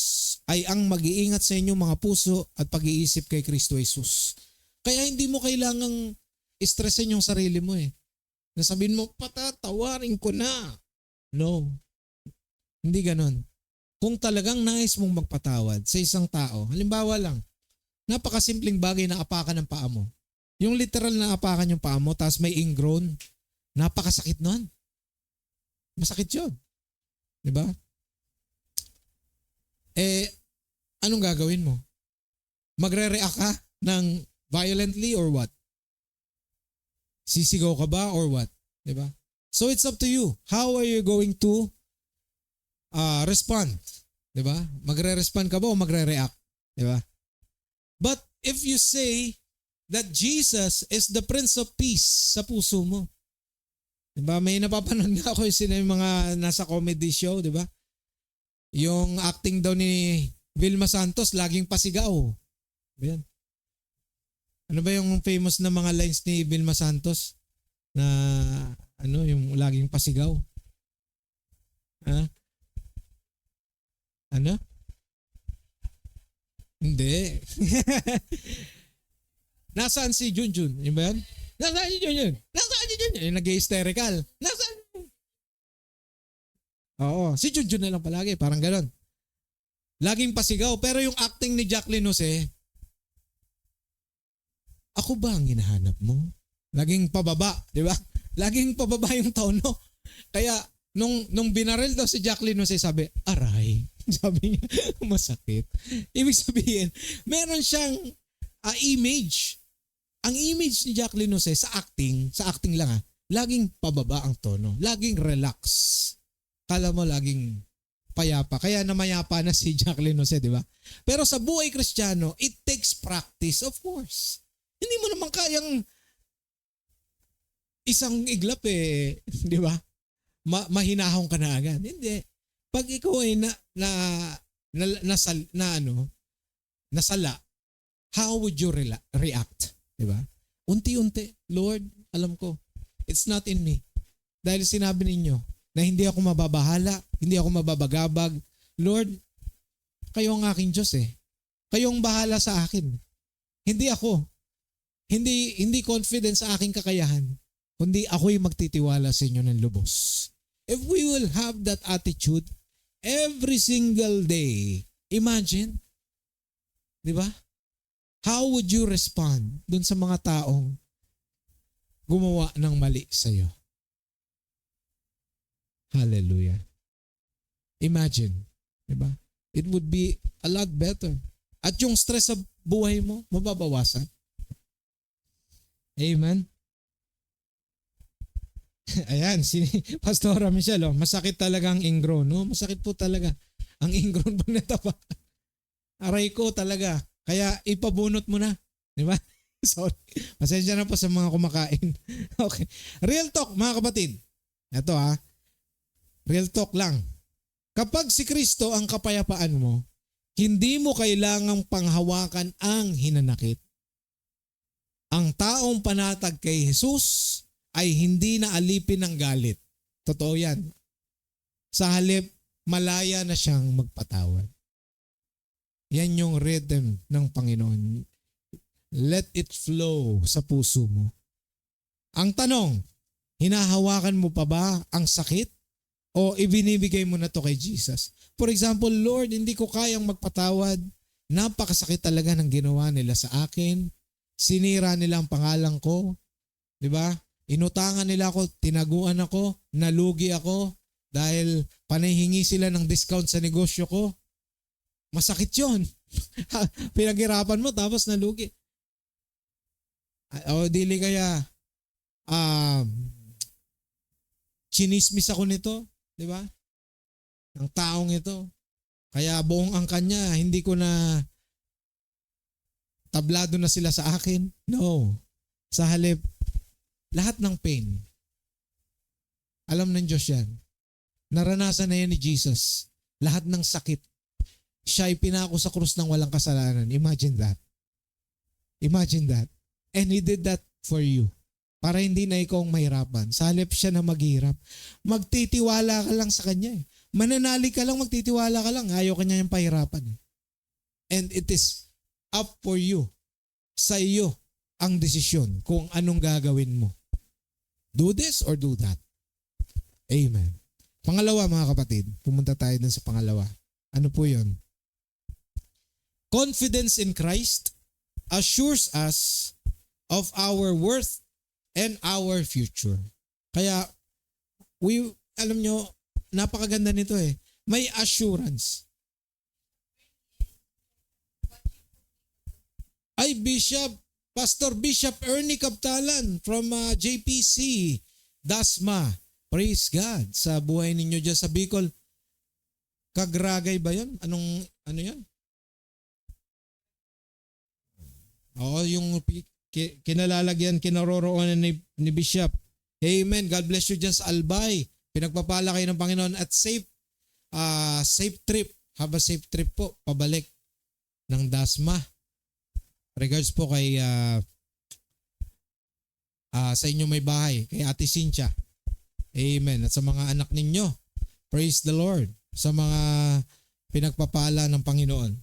ay ang mag-iingat sa inyong mga puso at pag-iisip kay Kristo Jesus. Kaya hindi mo kailangang stressin yung sarili mo Nasabihin mo, patatawarin ko na. No. Hindi ganon. Kung talagang nais mong magpatawad sa isang tao, halimbawa lang, napakasimpleng bagay na apakan ng paa mo. Yung literal na apakan yung paa mo, tapos may ingrown, napakasakit nun. Masakit yun. Diba? Anong gagawin mo? Magre-react ka ng violently or what? Sisigaw ka ba or what? Diba? So it's up to you. How are you going to respond? Diba? Magre-respond ka ba o magre-react? Diba? But if you say that Jesus is the Prince of Peace sa puso mo, diba? May napapanood nga ako yung mga nasa comedy show, diba? Yung acting daw ni Vilma Santos, laging pasigaw. Diba? Ano ba yung famous na mga lines ni Vilma Santos na yung laging pasigaw? Ano? Hindi. Nasaan si Junjun? Yun ba yan? Nasaan si Junjun? Nasaan si Junjun? Yung nag-hysterical. Nasaan? Oo, si Junjun na lang palagi. Parang ganon. Laging pasigaw. Pero yung acting ni Jacqueline Jose, Ako ba ang hinahanap mo? Laging pababa, di ba? Laging pababa yung tono. Kaya, nung binaril daw si Jacqueline Jose, sabi, aray. Sabi niya, masakit. Ibig sabihin, meron siyang image. Ang image ni Jacqueline Jose sa acting lang laging pababa ang tono. Laging relax. Kala mo laging payapa. Kaya namayapa na si Jacqueline Jose, di ba? Pero sa buhay Kristiyano, it takes practice, of course. Hindi mo naman kayang isang iglap di ba? Mahinahong ka na agad. Hindi. Pag ikaw ay nasala, how would you react? Di ba? Unti-unti, Lord, alam ko, it's not in me. Dahil sinabi ninyo na hindi ako mababahala, hindi ako mababagabag. Lord, kayo ang aking Diyos Kayo ang bahala sa akin. Hindi ako. Hindi confident sa aking kakayahan. Kundi ako'y magtitiwala sa inyo ng lubos. If we will have that attitude every single day, imagine, di ba? How would you respond dun sa mga taong gumawa ng mali sa'yo? Hallelujah. Imagine, di ba? It would be a lot better. At yung stress sa buhay mo, mababawasan. Amen. Ayan, si Pastora Michelle, masakit talaga ang ingrown. No? Masakit po talaga ang ingrown pag natapakan. Aray ko talaga. Kaya ipabunot mo na. Di ba? Sorry. Pasensya na po sa mga kumakain. Okay. Real talk, mga kapatid. Ito real talk lang. Kapag si Kristo ang kapayapaan mo, hindi mo kailangang panghawakan ang hinanakit. Ang taong panatag kay Jesus ay hindi na alipin ng galit. Totoo yan. Sa halip, malaya na siyang magpatawad. Yan yung rhythm ng Panginoon. Let it flow sa puso mo. Ang tanong, hinahawakan mo pa ba ang sakit? O ibinibigay mo na to kay Jesus? For example, Lord, hindi ko kayang magpatawad. Napakasakit talaga ng ginawa nila sa akin. Sinira nila ang pangalan ko. Di ba? Inutangan nila ako, tinaguan ako, nalugi ako dahil panahingi sila ng discount sa negosyo ko. Masakit yun. Pinaghirapan mo tapos nalugi. O dili kaya chinismis ako nito, di ba? Ang taong ito. Kaya buong angkan niya, hindi ko na tablado na sila sa akin. No. Sa halip, lahat ng pain, alam ng Diyos yan. Naranasan na yan ni Jesus. Lahat ng sakit. Siya ay pinako sa krus ng walang kasalanan. Imagine that. Imagine that. And He did that for you. Para hindi na ikaw ang mahirapan. Sa halip siya na maghirap. Magtitiwala ka lang sa Kanya. Mananali ka lang, magtitiwala ka lang. Ayaw Kanya yung pahirapan. And it is up for you. Sa iyo ang desisyon kung anong gagawin mo. Do this or do that. Amen. Pangalawa, mga kapatid, pumunta tayo dun sa pangalawa. Ano po yun? Confidence in Christ assures us of our worth and our future. Kaya, alam nyo, napakaganda nito May assurance. Ay, Pastor Bishop Ernie Captalan from JPC, Dasma. Praise God sa buhay ninyo dyan sa Bicol. Kagragay ba yun? Ano yan? Oo, yung kinalalagyan, kinaroroonan ni Bishop. Amen. God bless you dyan sa Albay. Pinagpapala kayo ng Panginoon at safe trip. Have a safe trip po, pabalik ng Dasma. Regards po kay sa inyo may bahay, kay Ate Cynthia. Amen. At sa mga anak ninyo, praise the Lord. Sa mga pinagpapala ng Panginoon.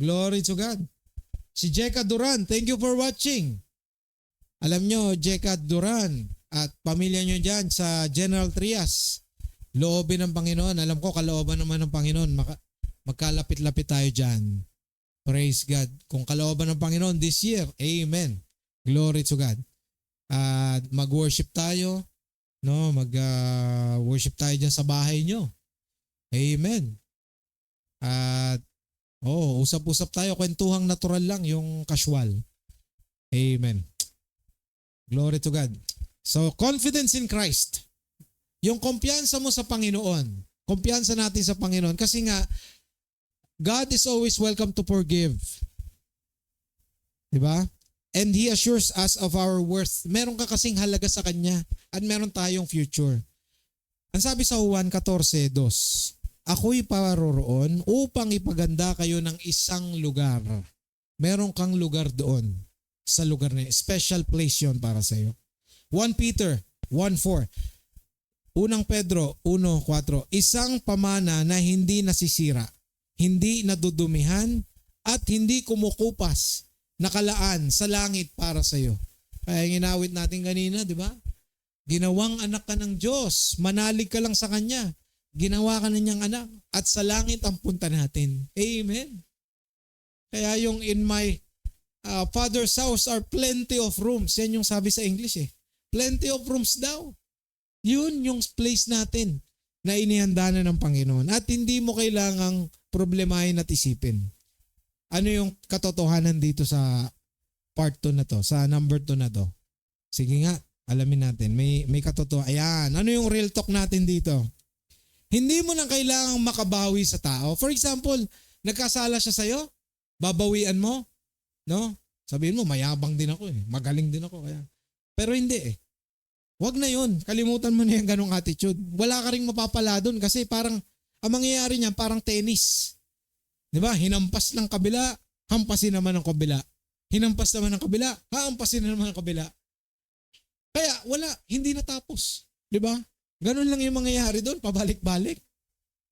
Glory to God. Si Jeka Duran, thank you for watching. Alam nyo, Jeka Duran at pamilya nyo dyan sa General Trias, loobin ng Panginoon. Alam ko, kalooban naman ng Panginoon. Magkalapit-lapit tayo dyan. Praise God. Kung kalooban ng Panginoon this year, amen. Glory to God. At mag-worship tayo, no? Mag-worship tayo diyan sa bahay nyo. Amen. At usap-usap tayo, kwentuhang natural lang, yung casual. Amen. Glory to God. So, confidence in Christ. Yung kumpiyansa mo sa Panginoon. Kumpiyansa natin sa Panginoon. Kasi nga, God is always welcome to forgive. Diba? And He assures us of our worth. Meron ka kasing halaga sa Kanya at meron tayong future. Ang sabi sa Juan 14:2, ako'y paroroon upang ipaganda kayo ng isang lugar. Meron kang lugar doon sa lugar na yun. Special place yun para sa iyo. 1 Peter 1:4. Unang Pedro 1:4. Isang pamana na hindi nasisira, hindi nadudumihan, at hindi kumukupas, nakalaan sa langit para sa iyo. Kaya ginawit natin kanina, di ba? Ginawang anak ka ng Diyos, manalig ka lang sa Kanya. Ginawa ka na niyang anak at sa langit ang punta natin. Amen. Kaya yung in my Father's house are plenty of rooms. Yan yung sabi sa English eh. Plenty of rooms daw. Yun yung place natin na inihanda na ng Panginoon. At hindi mo kailangang problemahin at isipin. Ano yung katotohanan dito sa part 2 na to, sa number 2 na to? Sige nga, alamin natin. May katotohanan. Ayan, ano yung real talk natin dito? Hindi mo nang kailangang makabawi sa tao. For example, nagkasala siya sa'yo, babawian mo, no? Sabihin mo, mayabang din ako eh. Magaling din ako. Kaya. Pero hindi eh. Wag na yun. Kalimutan mo na yung ganong attitude. Wala ka ring mapapala dun kasi parang, ang mangyayari niyan parang tennis. Di ba? Hinampas ng kabila, hampasin naman ng kabila. Hinampas naman ng kabila, hampasin naman ng kabila. Kaya wala, hindi natapos. Di ba? Ganun lang yung mangyayari doon, pabalik-balik.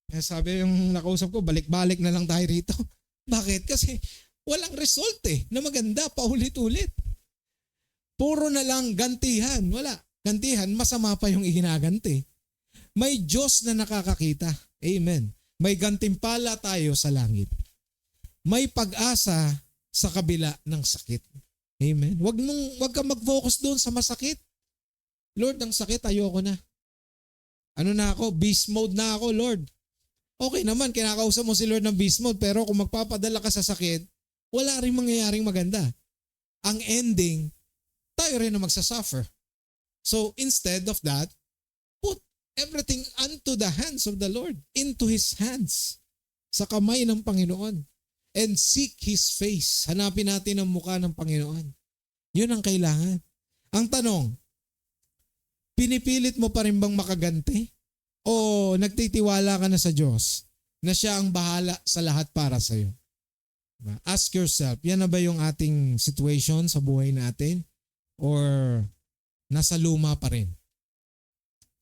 Kaya sabi yung nakausap ko, balik-balik na lang tayo rito. Bakit? Kasi walang result eh, na maganda, paulit-ulit. Puro na lang gantihan. Wala. Gantihan, masama pa yung iginaganti. May Diyos na nakakakita. Amen. May gantimpala tayo sa langit. May pag-asa sa kabila ng sakit. Amen. Wag ka mag-focus doon sa masakit. Lord, ang sakit, ayoko na. Ano na ako? Beast mode na ako, Lord. Okay naman, kinakausap mo si Lord ng beast mode, pero kung magpapadala ka sa sakit, wala rin mangyayaring maganda. Ang ending, tayo rin na magsasuffer. So instead of that, put everything unto the hands of the Lord, into His hands, sa kamay ng Panginoon, and seek His face. Hanapin natin ang mukha ng Panginoon. Yun ang kailangan. Ang tanong, pinipilit mo pa rin bang makaganti? O nagtitiwala ka na sa Diyos na Siya ang bahala sa lahat para sa iyo? Ask yourself, yan na ba yung ating situation sa buhay natin? Or nasa luma pa rin?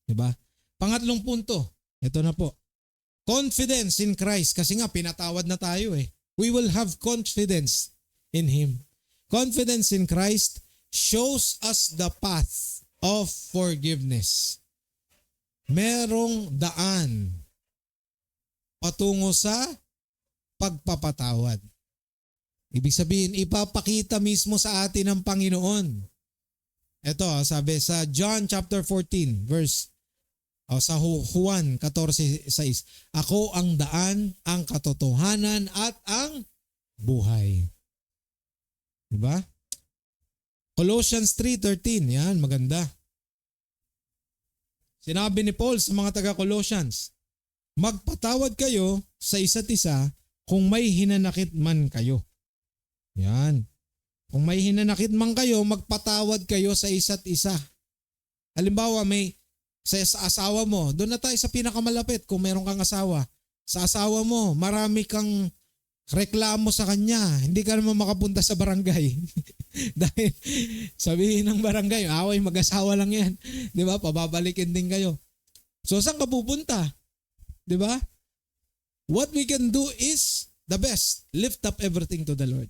Diba? Pangatlong punto, ito na po. Confidence in Christ. Kasi nga, pinatawad na tayo eh. We will have confidence in Him. Confidence in Christ shows us the path of forgiveness. Merong daan patungo sa pagpapatawad. Ibig sabihin, ipapakita mismo sa atin ng Panginoon. Ito, sabi sa John chapter 14, sa Juan 14:6, ako ang daan, ang katotohanan, at ang buhay. Diba? Colossians 3:13, yan, maganda. Sinabi ni Paul sa mga taga-Colossians, magpatawad kayo sa isa't isa kung may hinanakit man kayo. Yan. Kung may hinanakit man kayo, magpatawad kayo sa isa't isa. Halimbawa, sa asawa mo, doon na tayo sa pinakamalapit kung meron kang asawa. Sa asawa mo, marami kang reklamo sa kanya. Hindi ka naman makapunta sa barangay. Dahil sabihin ng barangay, away mag-asawa lang yan. Di ba? Pababalikin din kayo. So saan ka pupunta? Di ba? What we can do is the best. Lift up everything to the Lord.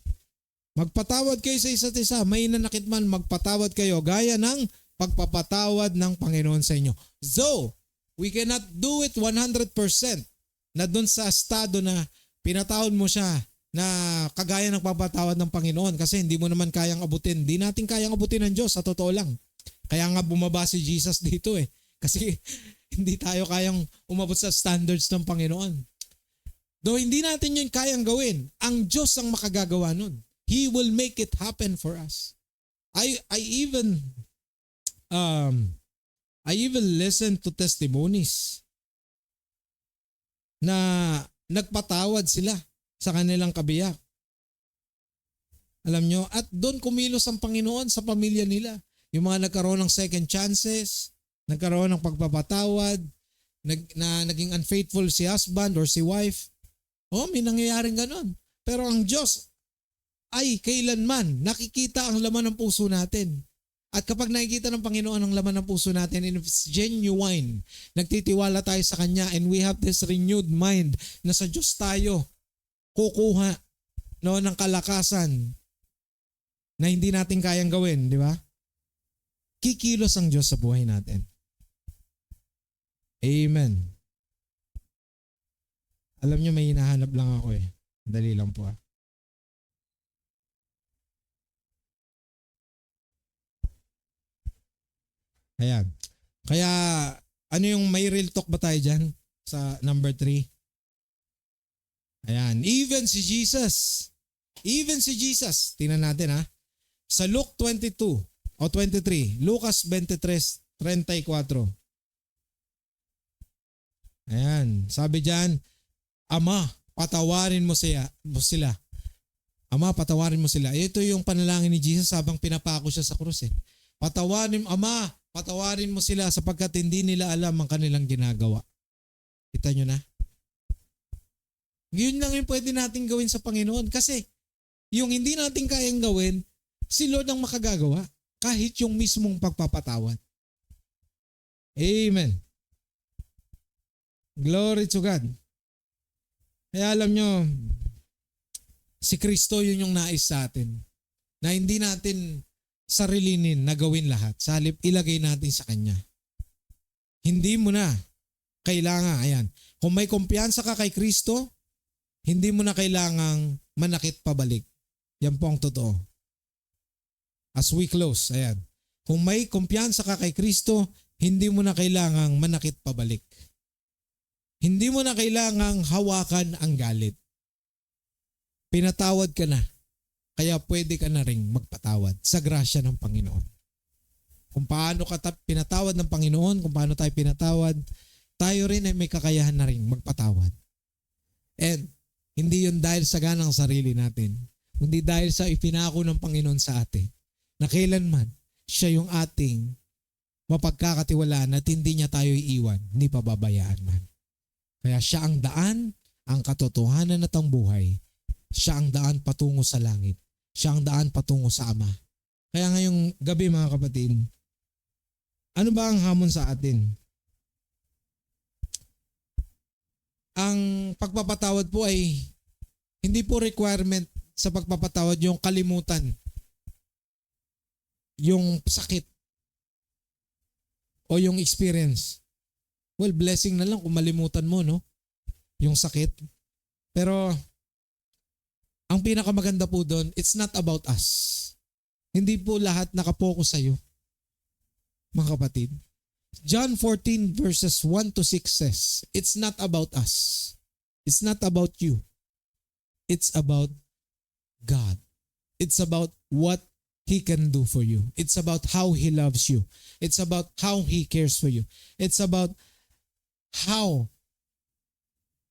Magpatawad kayo sa isa't isa. May nanakit man, magpatawad kayo gaya ng pagpapatawad ng Panginoon sa inyo. So, we cannot do it 100% na dun sa estado na pinatawad mo siya na kagaya ng pagpapatawad ng Panginoon kasi hindi mo naman kayang abutin. Hindi natin kayang abutin ng Diyos, sa totoo lang. Kaya nga bumaba si Jesus dito eh. Kasi hindi tayo kayang umabot sa standards ng Panginoon. Though hindi natin yun kayang gawin, ang Diyos ang makagagawa nun. He will make it happen for us. I even listen to testimonies na nagpatawad sila sa kanilang kabiyak. Alam nyo, at doon kumilos ang Panginoon sa pamilya nila. Yung mga nagkaroon ng second chances, nagkaroon ng pagpapatawad, naging unfaithful si husband or si wife. Oh, may nangyayaring ganon. Pero ang Diyos ay kailanman nakikita ang laman ng puso natin. At kapag nakikita ng Panginoon ang laman ng puso natin, and if it's genuine, nagtitiwala tayo sa Kanya, and we have this renewed mind na sa Diyos tayo kukuha ng kalakasan na hindi natin kayang gawin, di ba? Kikilos ang Diyos sa buhay natin. Amen. Alam nyo, may hinahanap lang ako eh. Dali lang po . Ayan. Kaya, ano yung may real talk ba tayo dyan? Sa number 3. Ayan. Even si Jesus. Tingnan natin . Sa Luke 22 o 23. Lucas 23:34. Ayan. Sabi dyan, Ama, patawarin mo sila. Ama, patawarin mo sila. Ito yung panalangin ni Jesus habang pinapako siya sa krus . Ama, patawarin mo sila sapagkat hindi nila alam ang kanilang ginagawa. Kita nyo na? Yun lang yung pwede natin gawin sa Panginoon. Kasi yung hindi natin kayang gawin, si Lord ang makagagawa. Kahit yung mismong pagpapatawad. Amen. Glory to God. Kaya alam nyo, si Kristo yun yung nais sa atin. Na hindi natin sarilinin na gawin lahat. Sa halip, ilagay natin sa Kanya. Hindi mo na kailangan, ayan, kung may kumpiyansa ka kay Kristo, hindi mo na kailangang manakit pabalik. Yan po ang totoo. As we close, ayan. Kung may kumpiyansa ka kay Kristo, hindi mo na kailangang manakit pabalik. Hindi mo na kailangang hawakan ang galit. Pinatawad ka na. Kaya pwede ka na ring magpatawad sa grasya ng Panginoon. Kung paano ka pinatawad ng Panginoon, kung paano tayo pinatawad, tayo rin ay may kakayahan na ring magpatawad. And hindi yun dahil sa ganang sarili natin, kundi dahil sa ipinako ng Panginoon sa atin, na kailanman siya yung ating mapagkakatiwalaan at hindi niya tayo iiwan, ni pababayaan man. Kaya siya ang daan, ang katotohanan at ang buhay. Siya ang daan patungo sa langit. Siya ang daan patungo sa Ama. Kaya ngayong gabi mga kapatid, ano ba ang hamon sa atin? Ang pagpapatawad po ay hindi po requirement sa pagpapatawad yung kalimutan, yung sakit, o yung experience. Well, blessing na lang kung malimutan mo, no? Yung sakit. Pero ang pinakamaganda po doon, it's not about us. Hindi po lahat nakapokus sa'yo, mga kapatid. John 14 verses 1 to 6 says, it's not about us. It's not about you. It's about God. It's about what He can do for you. It's about how He loves you. It's about how He cares for you. It's about how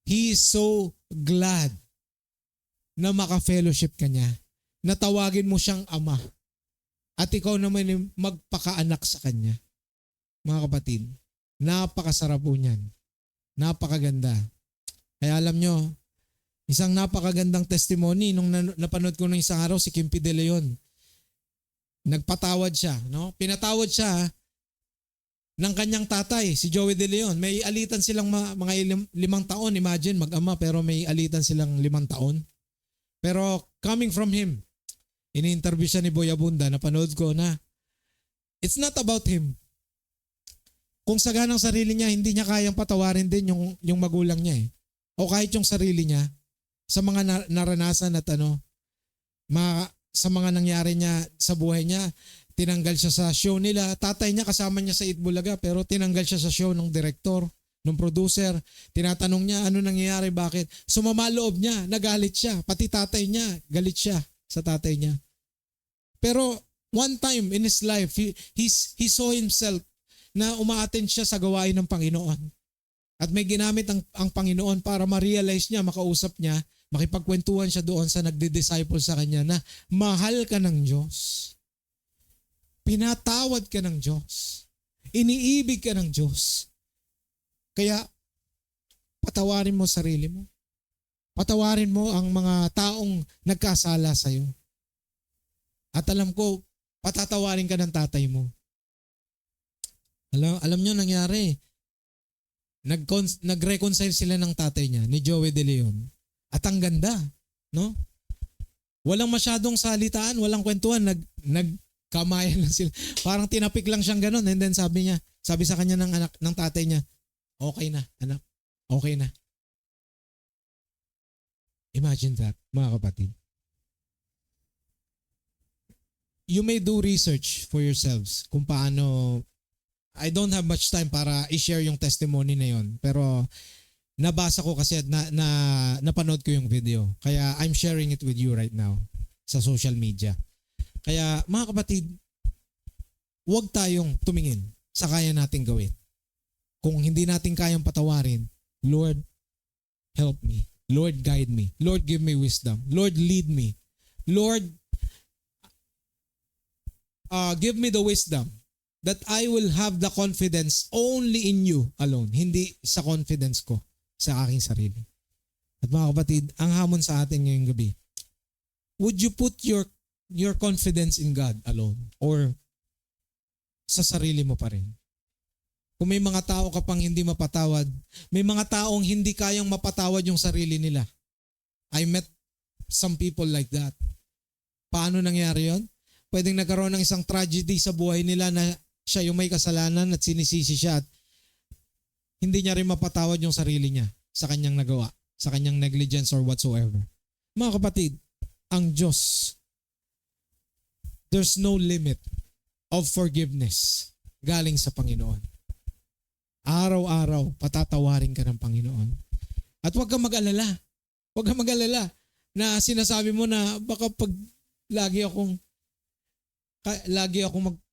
He is so glad na maka-fellowship ka niya, na tawagin mo siyang Ama, at ikaw naman yung magpakaanak sa Kanya. Mga kapatid, napakasarap po niyan. Napakaganda. Kaya alam nyo, isang napakagandang testimony nung napanood ko ng isang araw si Kimpi De Leon. Nagpatawad siya, no? Pinatawad siya ng kanyang tatay, si Joey De Leon. May alitan silang mga 5 taon. Imagine, mag-ama pero may alitan silang 5 taon. Pero coming from him, ini-interview siya ni Boy Abunda, napanood ko na it's not about him. Kung sa ganang sarili niya, hindi niya kayang patawarin din yung magulang niya . O kahit yung sarili niya, sa mga naranasan at sa mga nangyari niya sa buhay niya. Tinanggal siya sa show nila. Tatay niya kasama niya sa Itbulaga pero tinanggal siya sa show ng director, ng producer. Tinatanong niya ano nangyayari, bakit? Sumama loob niya, nagalit siya. Pati tatay niya, galit siya sa tatay niya. Pero one time in his life, he saw himself na umaattend siya sa gawain ng Panginoon. At may ginamit ang Panginoon para ma-realize niya, makausap niya, makipagkwentuhan siya doon sa nagdi-disciple sa kanya na mahal ka ng Diyos. Pinatawad ka ng Diyos. Iniibig ka ng Diyos. Kaya patawarin mo sarili mo. Patawarin mo ang mga taong nagkasala sa iyo. At alam ko, patatawarin ka ng tatay mo. Alam niyo nangyari. Nag-reconcile sila ng tatay niya, ni Joey De Leon. At ang ganda, no? Walang masyadong salitaan, walang kwentuhan, nagkamayan lang sila. Parang tinapik lang siyang ganun. And then sabi sa kanya ng tatay niya, okay na, anak. Okay na. Imagine that, mga kapatid. You may do research for yourselves kung paano. I don't have much time para i-share yung testimony na yon. Pero nabasa ko kasi at napanood ko yung video. Kaya I'm sharing it with you right now sa social media. Kaya mga kapatid, huwag tayong tumingin sa kaya nating gawin. Kung hindi natin kayang patawarin, Lord, help me. Lord, guide me. Lord, give me wisdom. Lord, lead me. Lord, give me the wisdom that I will have the confidence only in you alone. Hindi sa confidence ko sa aking sarili. At mga kapatid, ang hamon sa atin ngayong gabi, would you put your confidence in God alone or sa sarili mo pa rin? Kung may mga tao ka pang hindi mapatawad, may mga taong hindi kayang mapatawad yung sarili nila. I met some people like that. Paano nangyari yon? Pwedeng nagkaroon ng isang tragedy sa buhay nila na siya yung may kasalanan at sinisisi siya at hindi niya rin mapatawad yung sarili niya sa kanyang nagawa, sa kanyang negligence or whatsoever. Mga kapatid, ang Diyos, there's no limit of forgiveness galing sa Panginoon. Araw-araw, patatawarin ka ng Panginoon. At huwag kang mag-alala. Huwag kang mag-alala na sinasabi mo na baka pag lagi akong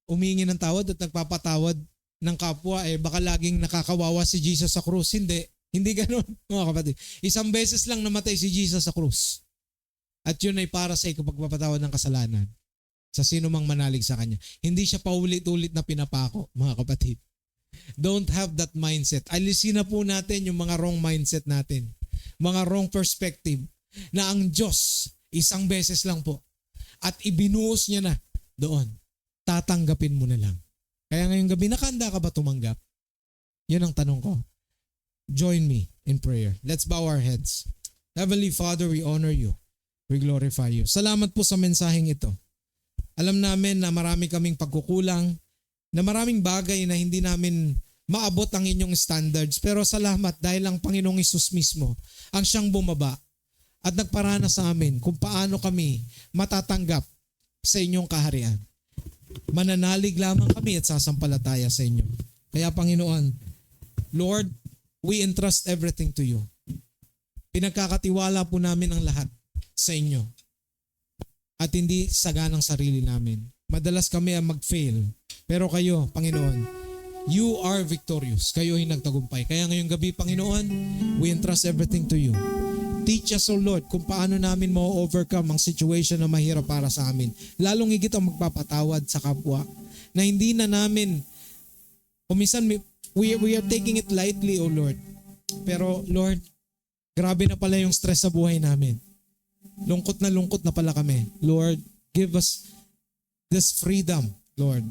humingi ng tawad at nagpapatawad ng kapwa, baka laging nakakawawa si Jesus sa krus. Hindi ganun, mga kapatid. Isang beses lang namatay si Jesus sa krus. At yun ay para sa ikapagpapatawad ng kasalanan sa sino mang manalig sa Kanya. Hindi siya paulit-ulit na pinapako, mga kapatid. Don't have that mindset. Alisin na po natin yung mga wrong mindset natin. Mga wrong perspective na ang Diyos isang beses lang po at ibinuhos niya na doon. Tatanggapin mo na lang. Kaya ngayong gabi, nakahanda ka ba tumanggap? Yun ang tanong ko. Join me in prayer. Let's bow our heads. Heavenly Father, we honor you. We glorify you. Salamat po sa mensaheng ito. Alam namin na marami kaming pagkukulang, na maraming bagay na hindi namin maabot ang inyong standards. Pero salamat dahil ang Panginoong Hesus mismo ang siyang bumaba at nagparana sa amin kung paano kami matatanggap sa inyong kaharian. Mananalig lamang kami at sasampalataya sa inyo. Kaya Panginoon, Lord, we entrust everything to you. Pinagkakatiwala po namin ang lahat sa inyo. At hindi sa ganang sarili namin. Madalas kami ang mag-fail. Pero kayo, Panginoon, you are victorious. Kayo ay nagtagumpay. Kaya ngayong gabi, Panginoon, we entrust everything to you. Teach us, O Lord, kung paano namin ma-overcome ang situation na mahirap para sa amin. Lalong higit ang magpapatawad sa kapwa na hindi na namin, kuminsan we are taking it lightly, O Lord. Pero Lord, grabe na pala yung stress sa buhay namin. Lungkot na pala kami. Lord, give us this freedom, Lord,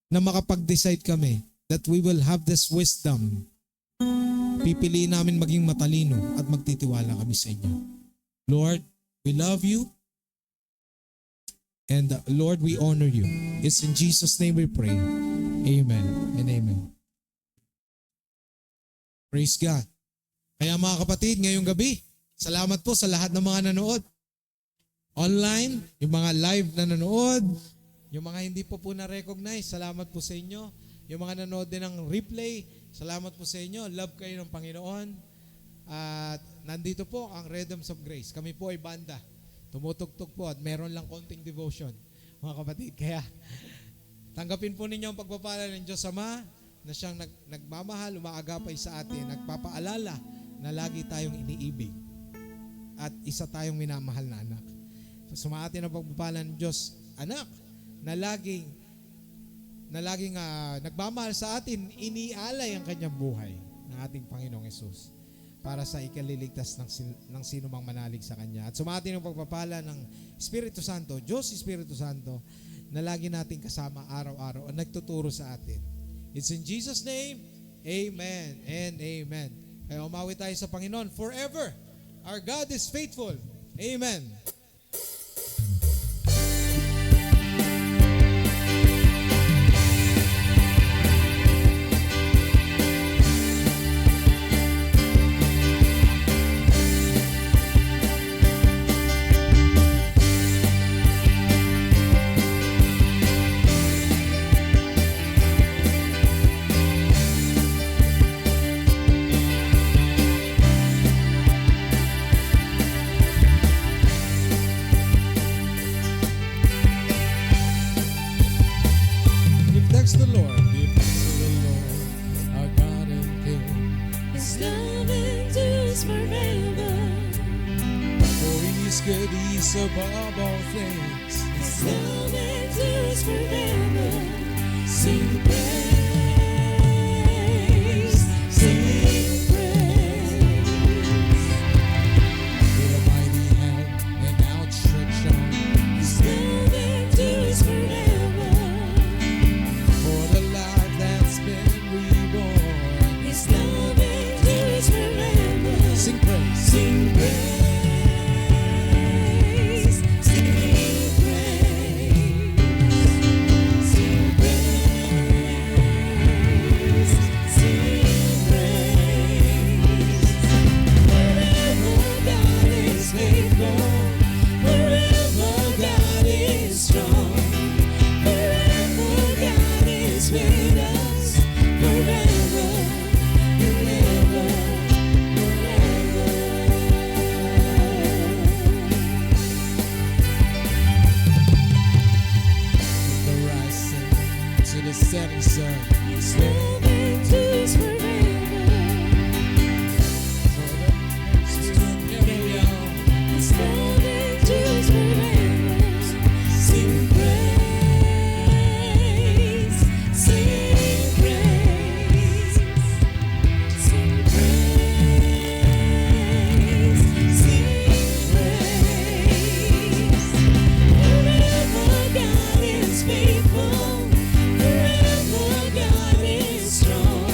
na makapag-decide kami that we will have this wisdom. Pipiliin namin maging matalino at magtitiwala kami sa inyo. Lord, we love you. And Lord, we honor you. It's in Jesus' name we pray. Amen and amen. Praise God. Kaya mga kapatid, ngayong gabi, Salamat po sa lahat ng mga nanood online, yung mga live na nanood, yung mga hindi po na-recognize, salamat po sa inyo. Yung mga nanood din ng replay, salamat po sa inyo. Love kayo ng Panginoon. At nandito po ang Rhythms of Grace. Kami po ay banda. Tumutugtog po at meron lang konting devotion, mga kapatid. Kaya tanggapin po ninyo ang pagpapala ng Diyos Ama na siyang nagmamahal, umaagapay sa atin, nagpapaalala na lagi tayong iniibig at isa tayong minamahal na anak. Sumaatin ang pagpapala ng Diyos, anak, na laging nagmamahal sa atin, inialay ang kanyang buhay ng ating Panginoong Hesus para sa ikaliligtas ng sino mang manalig sa Kanya. At sumaatin ang pagpapala ng Espiritu Santo, Diyos Espiritu Santo, na lagi nating kasama araw-araw at nagtuturo sa atin. It's in Jesus' name, amen and amen. Kaya umawi tayo sa Panginoon forever. Our God is faithful. Amen. Thanks to the Lord. Give thanks to the Lord, our God and King. His love endures forever. For He is good, He is above all things. His love endures forever. Sing praise, sing praise. With a mighty hand and outstretched arm, His love endures forever. for the life that's been reborn. His love endures forever. Sing praise. Sing praise, sing praise, sing praise, sing praise. Forever God is faithful, forever God is strong, forever God is with us, forever and ever, forever. The rising to the setting sun. His love endures forever. For the mercies to carry on. His love endures forever. Sing praise, sing praise, sing praise, sing praise. Forever God is faithful, forever God is strong,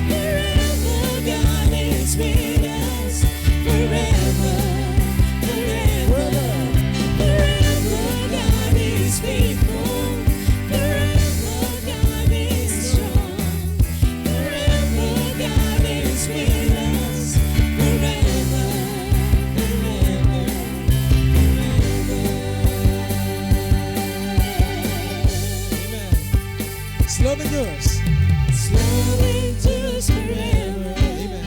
forever God is with us, forever, forever, forever God is faithful, forever God is strong, forever God is with us, forever, forever, Amen. His love endures. His love endures forever. Amen.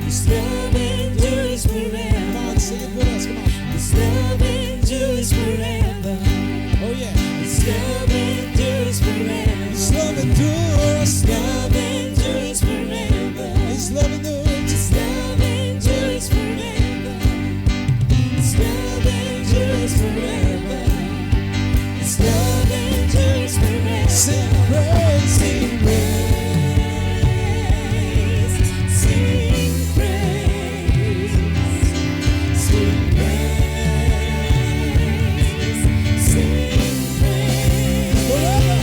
His love endures Come forever. on, sing it with us. Come on. His love endures forever. Oh yeah. His love endures forever. His love endures. His love endures forever. His love endures. His love endures forever. His love endures forever. His love endures forever. Sing praise. Sing praise, sing praise, sing praise, sing praise. Forever.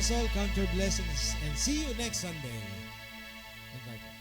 bless all, count your blessings, and see you next Sunday. Goodbye.